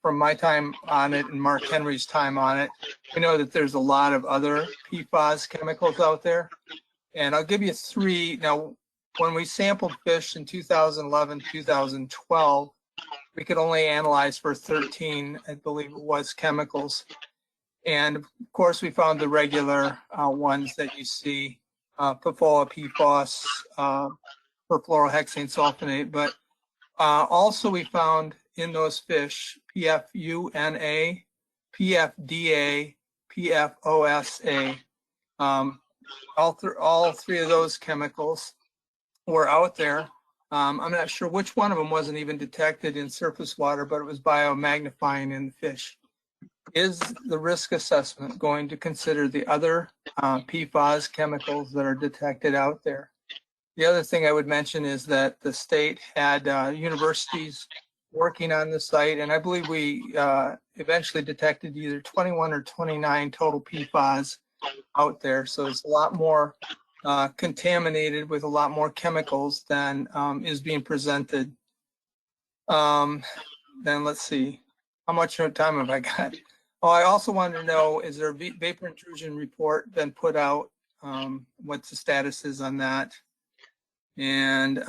from my time on it and Mark Henry's time on it, we know that there's a lot of other PFAS chemicals out there. And I'll give you 3. Now, when we sampled fish in 2011, 2012, we could only analyze for 13, I believe it was, chemicals. And of course, we found the regular ones that you see, PFOA, PFOS, perfluorohexane sulfonate. But also we found in those fish PFUNA, PFDA, PFOSA. All 3 of those chemicals were out there. I'm not sure which one of them wasn't even detected in surface water, but it was biomagnifying in the fish. Is the risk assessment going to consider the other PFAS chemicals that are detected out there? The other thing I would mention is that the state had universities working on the site, and I believe we eventually detected either 21 or 29 total PFAS out there. So it's a lot more contaminated with a lot more chemicals than is being presented. Then let's see, how much time have I got? Oh, I also wanted to know, is there a vapor intrusion report been put out? What the status is on that? And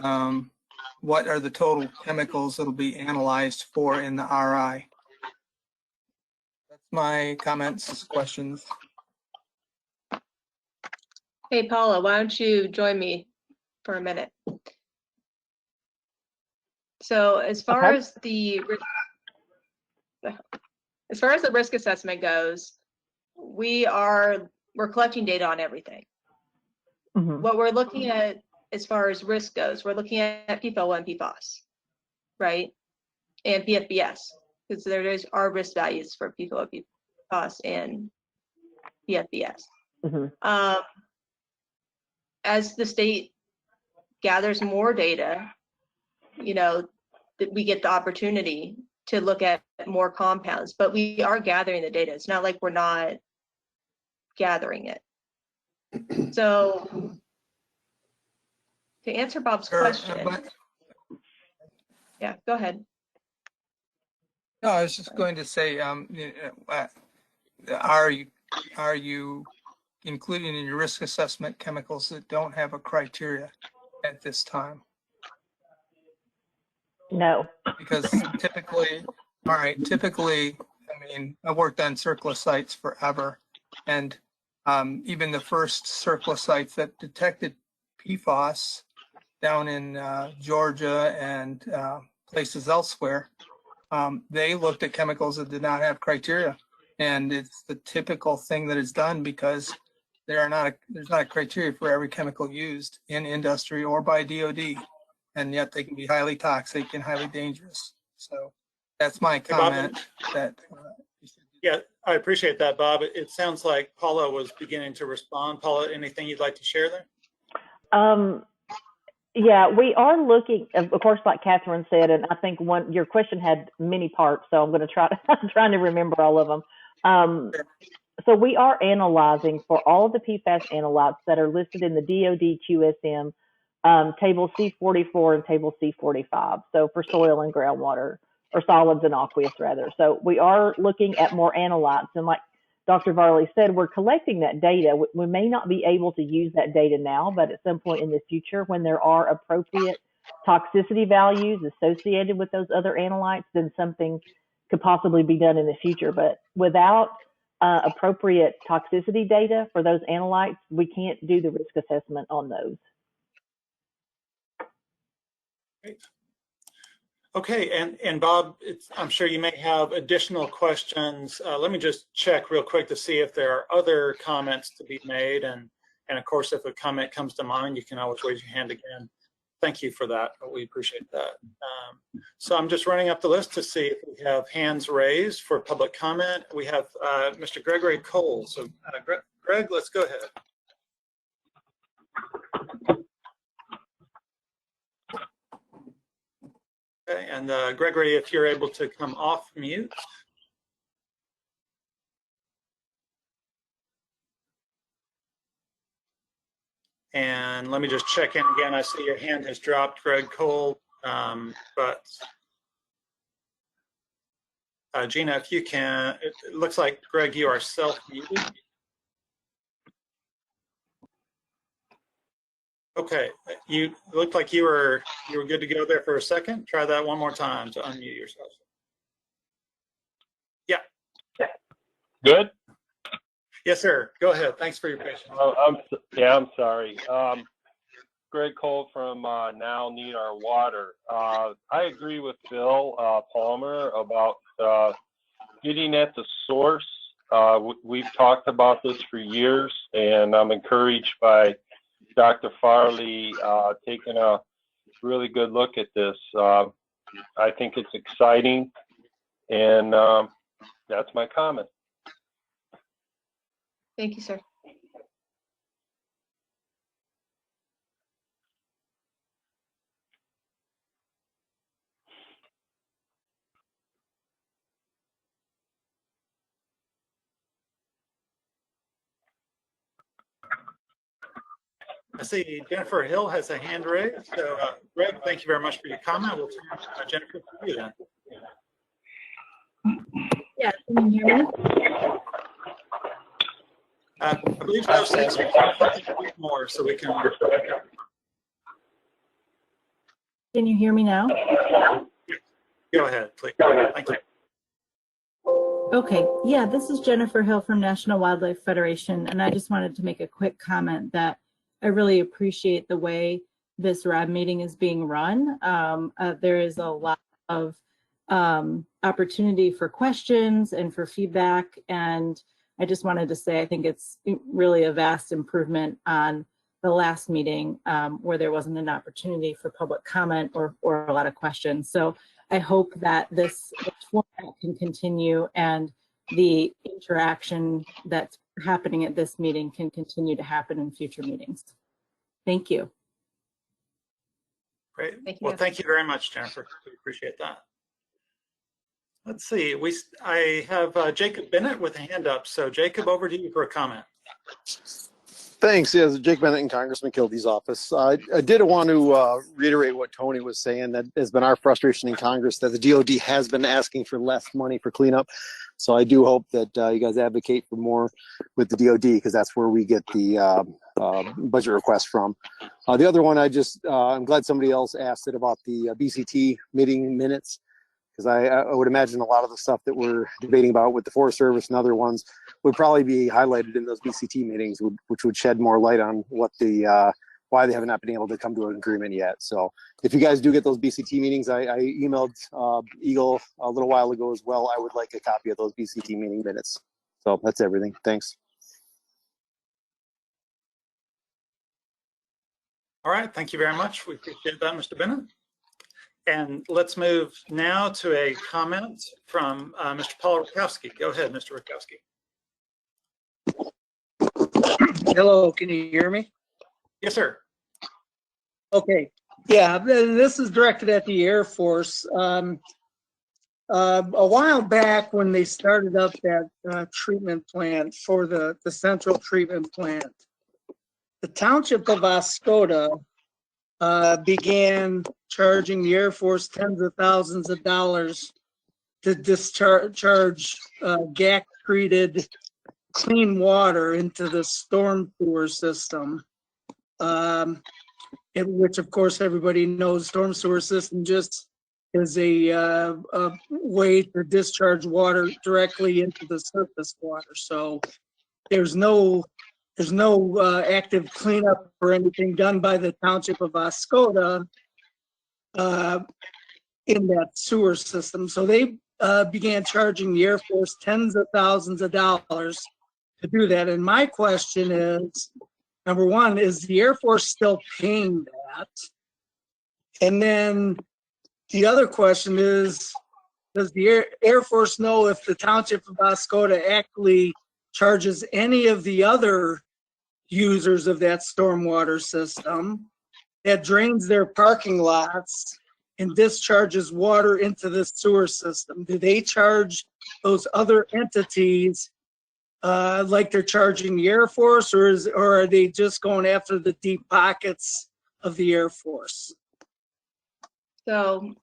what are the total chemicals that will be analyzed for in the RI? That's my comments, questions. Hey, Paula, why don't you join me for a minute? So as far as the risk assessment goes, we're collecting data on everything. What we're looking at as far as risk goes, we're looking at PFOA and PFOS, right? And PFBS, because there are risk values for PFOA, PFOS, and PFBS. As the state gathers more data, that we get the opportunity to look at more compounds, but we are gathering the data. It's not like we're not gathering it. So to answer Bob's question, yeah, go ahead. No, I was just going to say, are you including in your risk assessment chemicals that don't have a criteria at this time? No. Because typically All right, typically, I mean, I've worked on surplus sites forever, and even the first surplus sites that detected PFAS down in Georgia and places elsewhere, they looked at chemicals that did not have criteria. And it's the typical thing that is done because there's not a criteria for every chemical used in industry or by DOD, and yet they can be highly toxic and highly dangerous. So that's my comment. Yeah, I appreciate that, Bob. It sounds like Paula was beginning to respond. Paula, anything you'd like to share there? Yeah, we are looking, of course, like Catherine said, and I think your question had many parts, so I'm going to I'm trying to remember all of them. So we are analyzing for all of the PFAS analytes that are listed in the DoD QSM table C44 and table C45. So for soil and groundwater, or solids and aqueous rather. So we are looking at more analytes, and like Dr. Varley said, we're collecting that data. We may not be able to use that data now, but at some point in the future, when there are appropriate toxicity values associated with those other analytes, then something could possibly be done in the future. But without appropriate toxicity data for those analytes, we can't do the risk assessment on those. Great. Okay, and Bob, I'm sure you may have additional questions. Let me just check real quick to see if there are other comments to be made. And of course, if a comment comes to mind, you can always raise your hand again. Thank you for that. We appreciate that. So I'm just running up the list to see if we have hands raised for public comment. We have Mr. Gregory Cole. So Greg, let's go ahead. Okay, and Gregory, if you're able to come off mute. And let me just check in again. I see your hand has dropped, Greg Cole, but Gina, if you can, it looks like, Greg, you are self-muted. Okay, you looked like you were good to go there for a second. Try that one more time to unmute yourself. Yeah. Good? Yes, sir. Go ahead. Thanks for your patience. I'm sorry. Greg Cole from Now Need Our Water. I agree with Phil Palmer about getting at the source. We've talked about this for years, and I'm encouraged by Dr. Farley taking a really good look at this. I think it's exciting, and that's my comment. Thank you, sir. I see Jennifer Hill has a hand raised. So, Greg, thank you very much for your comment. We'll turn to Jennifer for you then. Yeah, can you hear me? I believe so. Speak more so we can. Can you hear me now? Go ahead, please. Thank you. Okay, yeah, this is Jennifer Hill from National Wildlife Federation, and I just wanted to make a quick comment that I really appreciate the way this RAB meeting is being run. There is a lot of opportunity for questions and for feedback, and I just wanted to say I think it's really a vast improvement on the last meeting where there wasn't an opportunity for public comment or a lot of questions. So I hope that this format can continue and the interaction that's happening at this meeting can continue to happen in future meetings. Thank you. Great. Well, thank you very much, Jennifer. We appreciate that. Let's see. I have Jacob Bennett with a hand up. So Jacob, over to you for a comment. Thanks. Yeah, Jake Bennett in Congressman Kilday's office. I did want to reiterate what Tony was saying. That has been our frustration in Congress, that the DOD has been asking for less money for cleanup. So I do hope that you guys advocate for more with the DOD, because that's where we get the budget request from. The other one, I'm glad somebody else asked it about the BCT meeting minutes, Because I would imagine a lot of the stuff that we're debating about with the Forest Service and other ones would probably be highlighted in those BCT meetings, which would shed more light on what the why they have not been able to come to an agreement yet. So if you guys do get those BCT meetings, I emailed Eagle a little while ago as well. I would like a copy of those BCT meeting minutes. So that's everything. Thanks. All right, thank you very much. We appreciate that, Mr. Bennett. And let's move now to a comment from Mr. Paul Rakowski. Go ahead, Mr. Rakowski. Hello, can you hear me? Yes, sir. Okay. Yeah, this is directed at the Air Force. A while back when they started up that treatment plant for the central treatment plant, the township of Oscoda began charging the Air Force tens of thousands of dollars to discharge GAC-treated clean water into the storm sewer system, which of course everybody knows storm sewer system just is a way to discharge water directly into the surface water. So there's no active cleanup or anything done by the township of Oscoda in that sewer system. So they began charging the Air Force tens of thousands of dollars to do that. And my question is, number one, is the Air Force still paying that? And then the other question is, does the Air Force know if the township of Oscoda actually charges any of the other users of that stormwater system that drains their parking lots and discharges water into the sewer system? Do they charge those other entities like they're charging the Air Force, or are they just going after the deep pockets of the Air Force? So,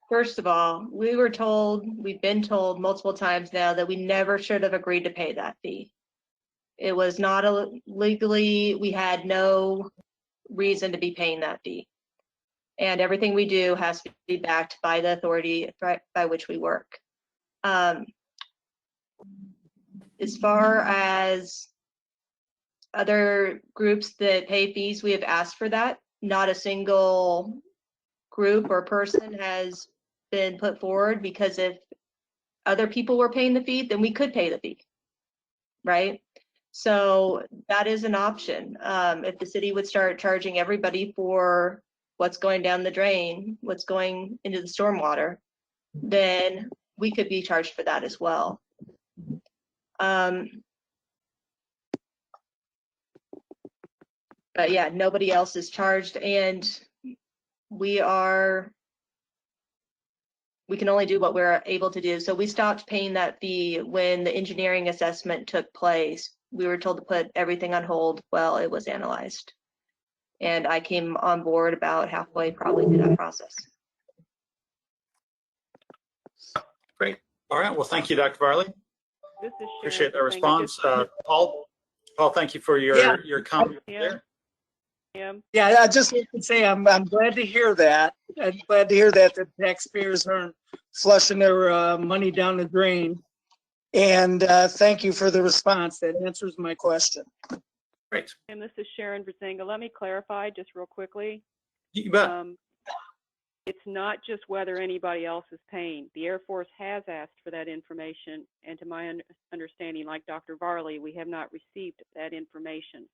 first of all, we've been told multiple times now that we never should have agreed to pay that fee. It was not legally, we had no reason to be paying that fee. And everything we do has to be backed by the authority by which we work. As far as other groups that pay fees, we have asked for that. Not a single group or person has been put forward, because if other people were paying the fee, then we could pay the fee, right? So that is an option. If the city would start charging everybody for what's going down the drain, what's going into the stormwater, then we could be charged for that as well. But yeah, nobody else is charged, and we can only do what we're able to do. So we stopped paying that fee when the engineering assessment took place. We were told to put everything on hold while it was analyzed. And I came on board about halfway probably through that process. Great. All right. Well, thank you, Dr. Varley. This is Appreciate the Sharon. response. Paul, thank you for your comment there. Yeah, I just want to say I'm glad to hear that. I'm glad to hear that the taxpayers aren't flushing their money down the drain. And thank you for the response. That answers my question. Great. And this is Sharon Verzinga. Let me clarify just real quickly. You bet. It's not just whether anybody else is paying. The Air Force has asked for that information, and to my understanding, like Dr. Varley, we have not received that information.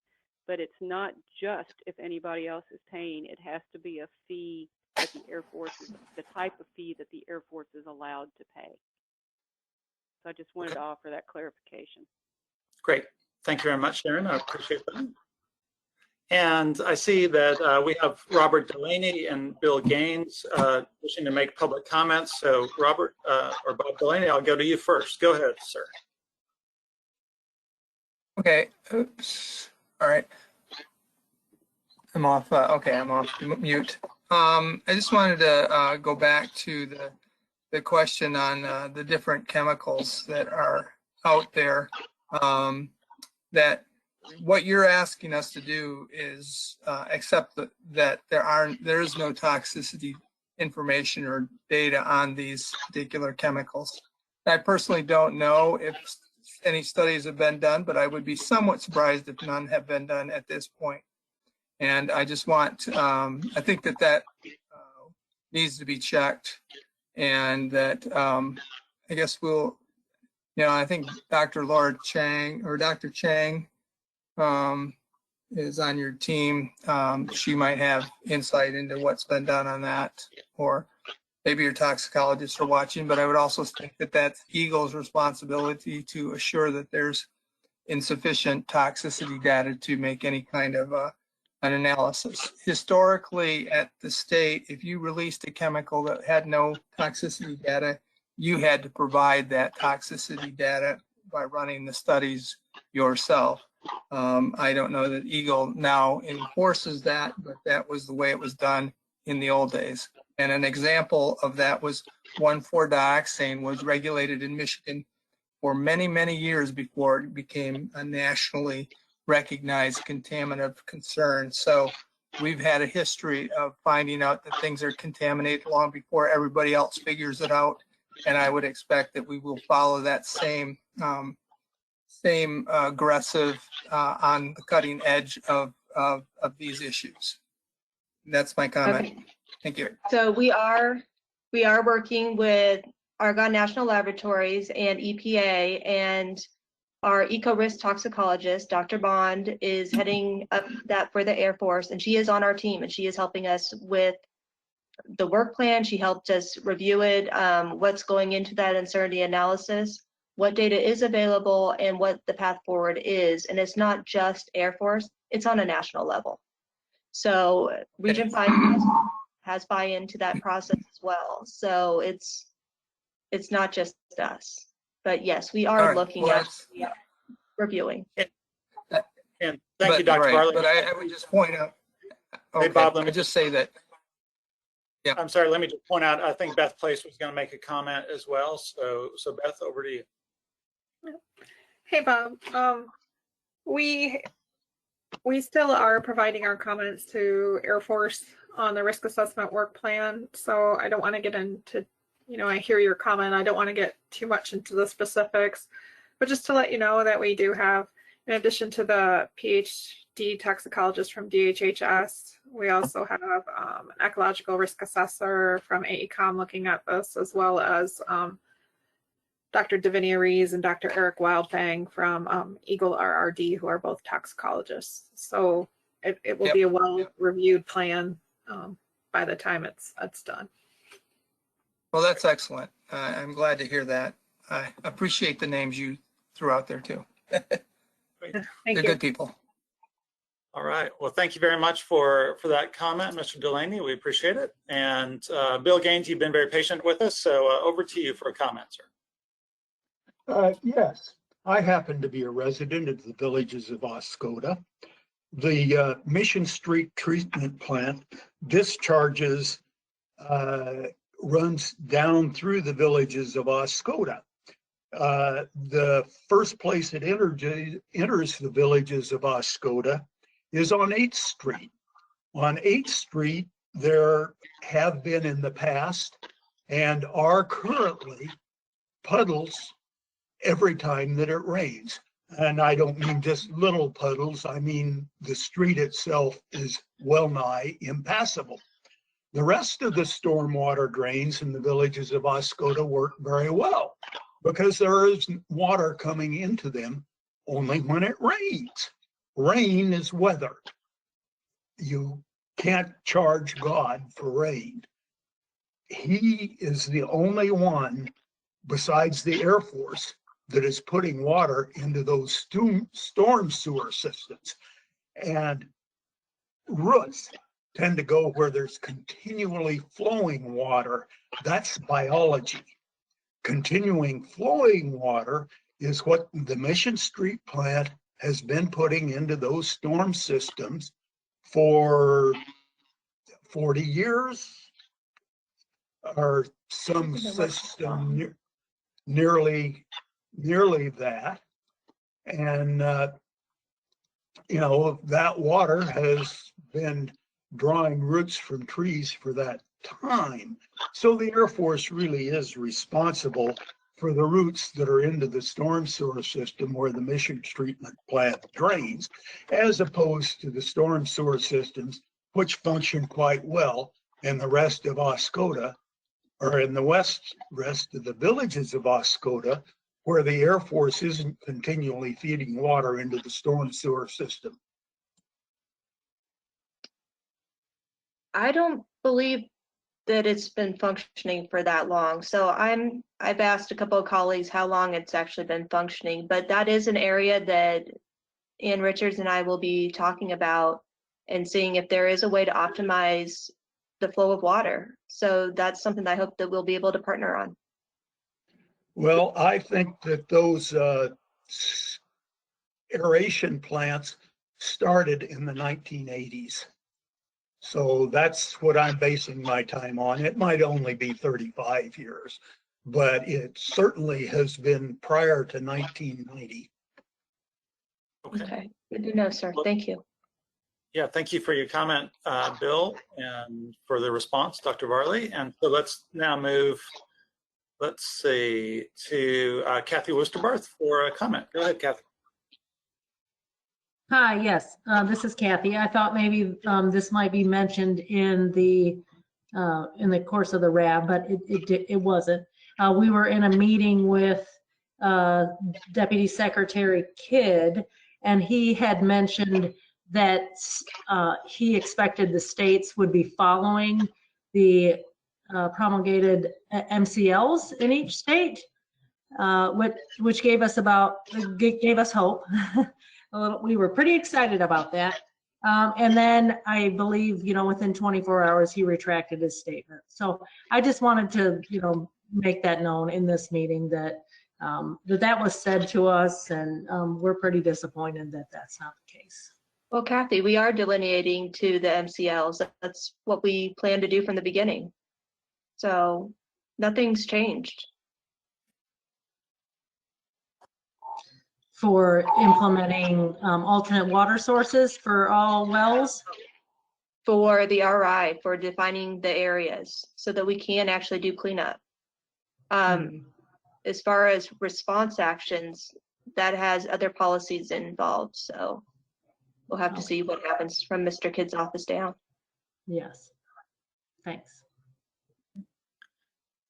But it's not just if anybody else is paying. It has to be a fee that the Air Force is, the type of fee that the Air Force is allowed to pay. So I just wanted to offer that clarification. Great. Thank you very much, Sharon. I appreciate that. And I see that we have Robert Delaney and Bill Gaines wishing to make public comments. So Robert or Bob Delaney, I'll go to you first. Go ahead, sir. Okay. Oops. All right. I'm off. Okay, I'm off mute. I just wanted to go back to the question on the different chemicals that are out there. That what you're asking us to do is accept that there is no toxicity information or data on these particular chemicals. I personally don't know if any studies have been done, but I would be somewhat surprised if none have been done at this point. And I just want, I think that needs to be checked, and that I guess we'll, I think Dr. Laura Chang or Dr. Chang is on your team. She might have insight into what's been done on that, or maybe your toxicologists are watching, but I would also think that that's Eagle's responsibility to assure that there's insufficient toxicity data to make any kind of an analysis. Historically at the state, if you released a chemical that had no toxicity data, you had to provide that toxicity data by running the studies yourself. I don't know that Eagle now enforces that, but that was the way it was done in the old days. And an example of that was 1,4-dioxane was regulated in Michigan for many, many years before it became a nationally recognized contaminant of concern. So we've had a history of finding out that things are contaminated long before everybody else figures it out. And I would expect that we will follow that same aggressive on the cutting edge of these issues. That's my comment. Okay. Thank you. So we are working with Argonne National Laboratories and EPA, and our eco-risk toxicologist, Dr. Bond, is heading up that for the Air Force, and she is on our team, and she is helping us with the work plan. She helped us review it, what's going into that uncertainty analysis, what data is available, and what the path forward is. And it's not just Air Force, it's on a national level. So Region 5 has buy-in to that process as well. So it's not just us. But yes, we are looking at reviewing. And thank you, Dr. Barley. But I would just point out, Hey, Bob, let me just say that. Yeah. I'm sorry, let me just point out, I think Beth Place was going to make a comment as well. So Beth, over to you. Hey, Bob. We still are providing our comments to Air Force on the risk assessment work plan. So I don't want to get into, I hear your comment. I don't want to get too much into the specifics, but just to let you know that we do have, in addition to the PhD toxicologist from DHHS, we also have an ecological risk assessor from AECOM looking at this, as well as Dr. Davinia Rees and Dr. Eric Wildfang from Eagle RRD, who are both toxicologists. So it will be a well-reviewed plan by the time it's done. Well, that's excellent. I'm glad to hear that. I appreciate the names you threw out there too. They're good people. All right. Well, thank you very much for that comment, Mr. Delaney. We appreciate it. And Bill Gaines, you've been very patient with us. So over to you for a comment, sir. Yes, I happen to be a resident of the villages of Oscoda. The Mission Street treatment plant discharges, runs down through the villages of Oscoda. The first place it enters the villages of Oscoda is on 8th Street. On 8th Street, there have been in the past and are currently puddles every time that it rains. And I don't mean just little puddles, I mean the street itself is well nigh impassable. The rest of the stormwater drains in the villages of Oscoda work very well because there is water coming into them only when it rains. Rain is weather. You can't charge God for rain. He is the only one besides the Air Force that is putting water into those storm sewer systems. And roots tend to go where there's continually flowing water. That's biology. Continuing flowing water is what the Mission Street plant has been putting into those storm systems for 40 years, or some system nearly that. And, that water has been drawing roots from trees for that time. So the Air Force really is responsible for the routes that are into the storm sewer system where the mission treatment plant drains, as opposed to the storm sewer systems, which function quite well in the rest of Oscoda, or in the rest of the villages of Oscoda, where the Air Force isn't continually feeding water into the storm sewer system. I don't believe that it's been functioning for that long. So I've asked a couple of colleagues how long it's actually been functioning, but that is an area that Ann Richards and I will be talking about and seeing if there is a way to optimize the flow of water. So that's something that I hope that we'll be able to partner on. Well, I think that those aeration plants started in the 1980s. So that's what I'm basing my time on. It might only be 35 years, but it certainly has been prior to 1990. Okay, good to know, sir. Thank you. Yeah, thank you for your comment, Bill, and for the response, Dr. Varley. And so let's now move, let's see, to Kathy Westerbarth for a comment. Go ahead, Kathy. Hi, yes, this is Kathy. I thought maybe this might be mentioned in the course of the RAB, but it wasn't. We were in a meeting with Deputy Secretary Kidd, and he had mentioned that he expected the states would be following the promulgated MCLs in each state, which gave us hope. We were pretty excited about that. And then I believe, within 24 hours, he retracted his statement. So I just wanted to, make that known in this meeting that that was said to us, and we're pretty disappointed that that's not the case. Well, Kathy, we are delineating to the MCLs. That's what we planned to do from the beginning. So nothing's changed. For implementing alternate water sources for all wells? For the RI, for defining the areas so that we can actually do cleanup. As far as response actions, that has other policies involved. So we'll have to see what happens from Mr. Kidd's office down. Yes, thanks.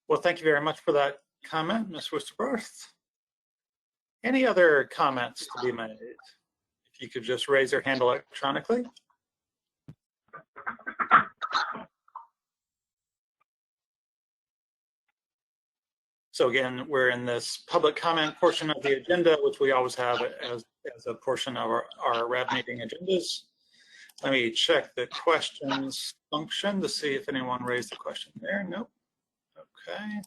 Well, thank you very much for that comment, Ms. Westerbarth. Any other comments to be made? If you could just raise your hand electronically. So again, we're in this public comment portion of the agenda, which we always have as a portion of our RAB meeting agendas. Let me check the questions function to see if anyone raised a question there. Nope. Okay.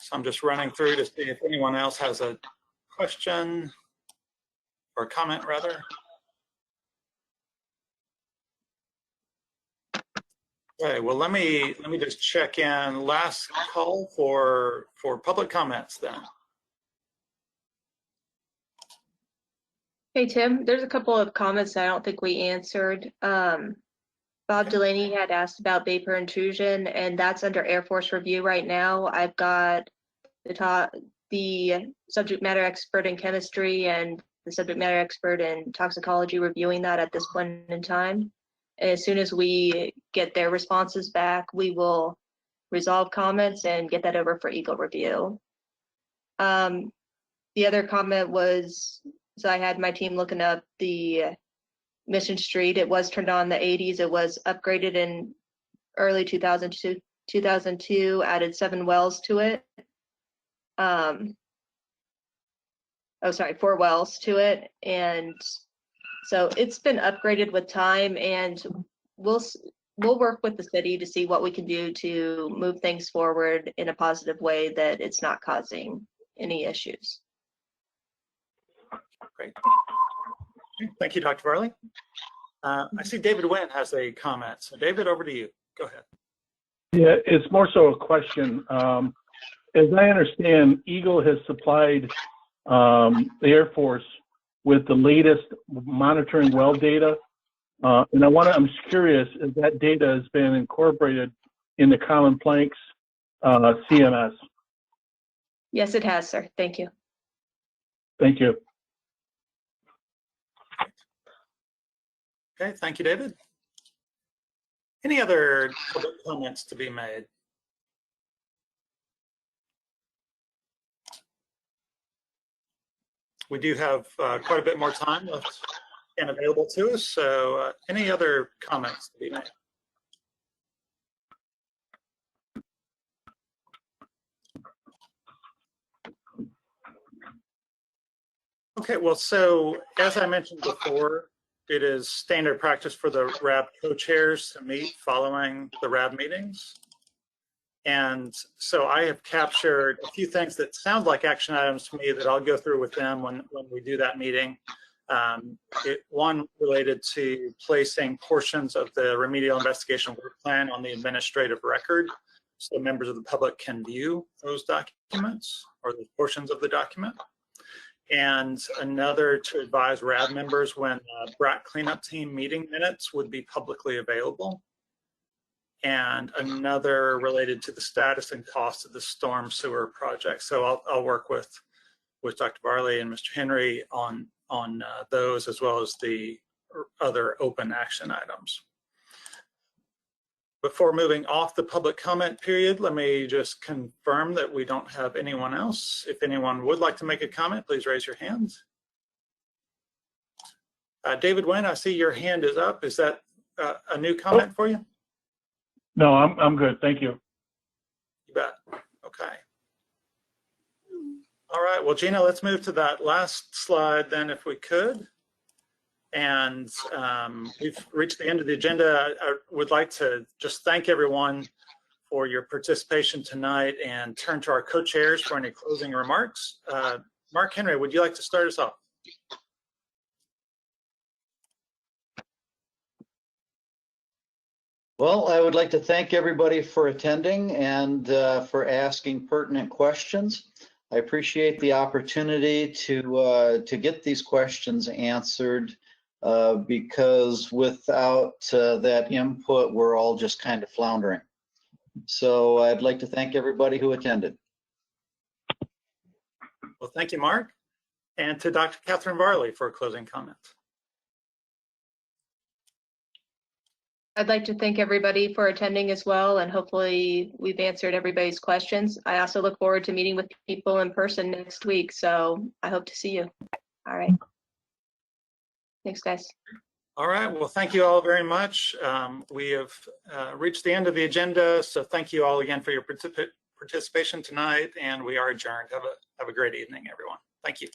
So I'm just running through to see if anyone else has a question or comment rather. Okay, well, let me just check in. Last call for public comments then. Hey, Tim, there's a couple of comments that I don't think we answered. Bob Delaney had asked about vapor intrusion, and that's under Air Force review right now. I've got the subject matter expert in chemistry and the subject matter expert in toxicology reviewing that at this point in time. And as soon as we get their responses back, we will resolve comments and get that over for Eagle review. The other comment was, so I had my team looking up the Mission Street. It was turned on in the 80s. It was upgraded in early 2002, added 7 wells to it. 4 wells to it. And so it's been upgraded with time, and we'll work with the city to see what we can do to move things forward in a positive way that it's not causing any issues. Great. Thank you, Dr. Varley. I see David Wynn has a comment. So David, over to you. Go ahead. Yeah, it's more so a question. As I understand, Eagle has supplied the Air Force with the latest monitoring well data And I'm just curious if that data has been incorporated in the Colin Planck's CMS. Yes, it has, sir. Thank you. Thank you. Okay, thank you, David. Any other public comments to be made? We do have quite a bit more time left and available to us, so any other comments to be made? Okay, well, so as I mentioned before, it is standard practice for the RAB co-chairs to meet following the RAB meetings. And so I have captured a few things that sound like action items to me that I'll go through with them when we do that meeting. One related to placing portions of the remedial investigation work plan on the administrative record so members of the public can view those documents or the portions of the document. And another to advise RAB members when Brac cleanup team meeting minutes would be publicly available. And another related to the status and cost of the storm sewer project. So I'll work with Dr. Varley and Mr. Henry on those, as well as the other open action items. Before moving off the public comment period, let me just confirm that we don't have anyone else. If anyone would like to make a comment, please raise your hand. David Wynn, I see your hand is up. Is that a new comment for you? No, I'm good. Thank you. You bet. Okay. All right. Well, Gina, let's move to that last slide then, if we could. And we've reached the end of the agenda. I would like to just thank everyone for your participation tonight and turn to our co-chairs for any closing remarks. Mark Henry, would you like to start us off? Well, I would like to thank everybody for attending and for asking pertinent questions. I appreciate the opportunity to get these questions answered because without that input, we're all just kind of floundering. So I'd like to thank everybody who attended. Well, thank you, Mark. And to Dr. Catherine Varley for a closing comment. I'd like to thank everybody for attending as well, and hopefully we've answered everybody's questions. I also look forward to meeting with people in person next week, so I hope to see you. All right. Thanks, guys. All right. Well, thank you all very much. We have reached the end of the agenda, so thank you all again for your participation tonight, and we are adjourned. Have a great evening, everyone. Thank you.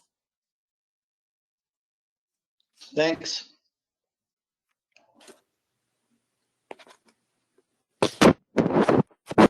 Thanks.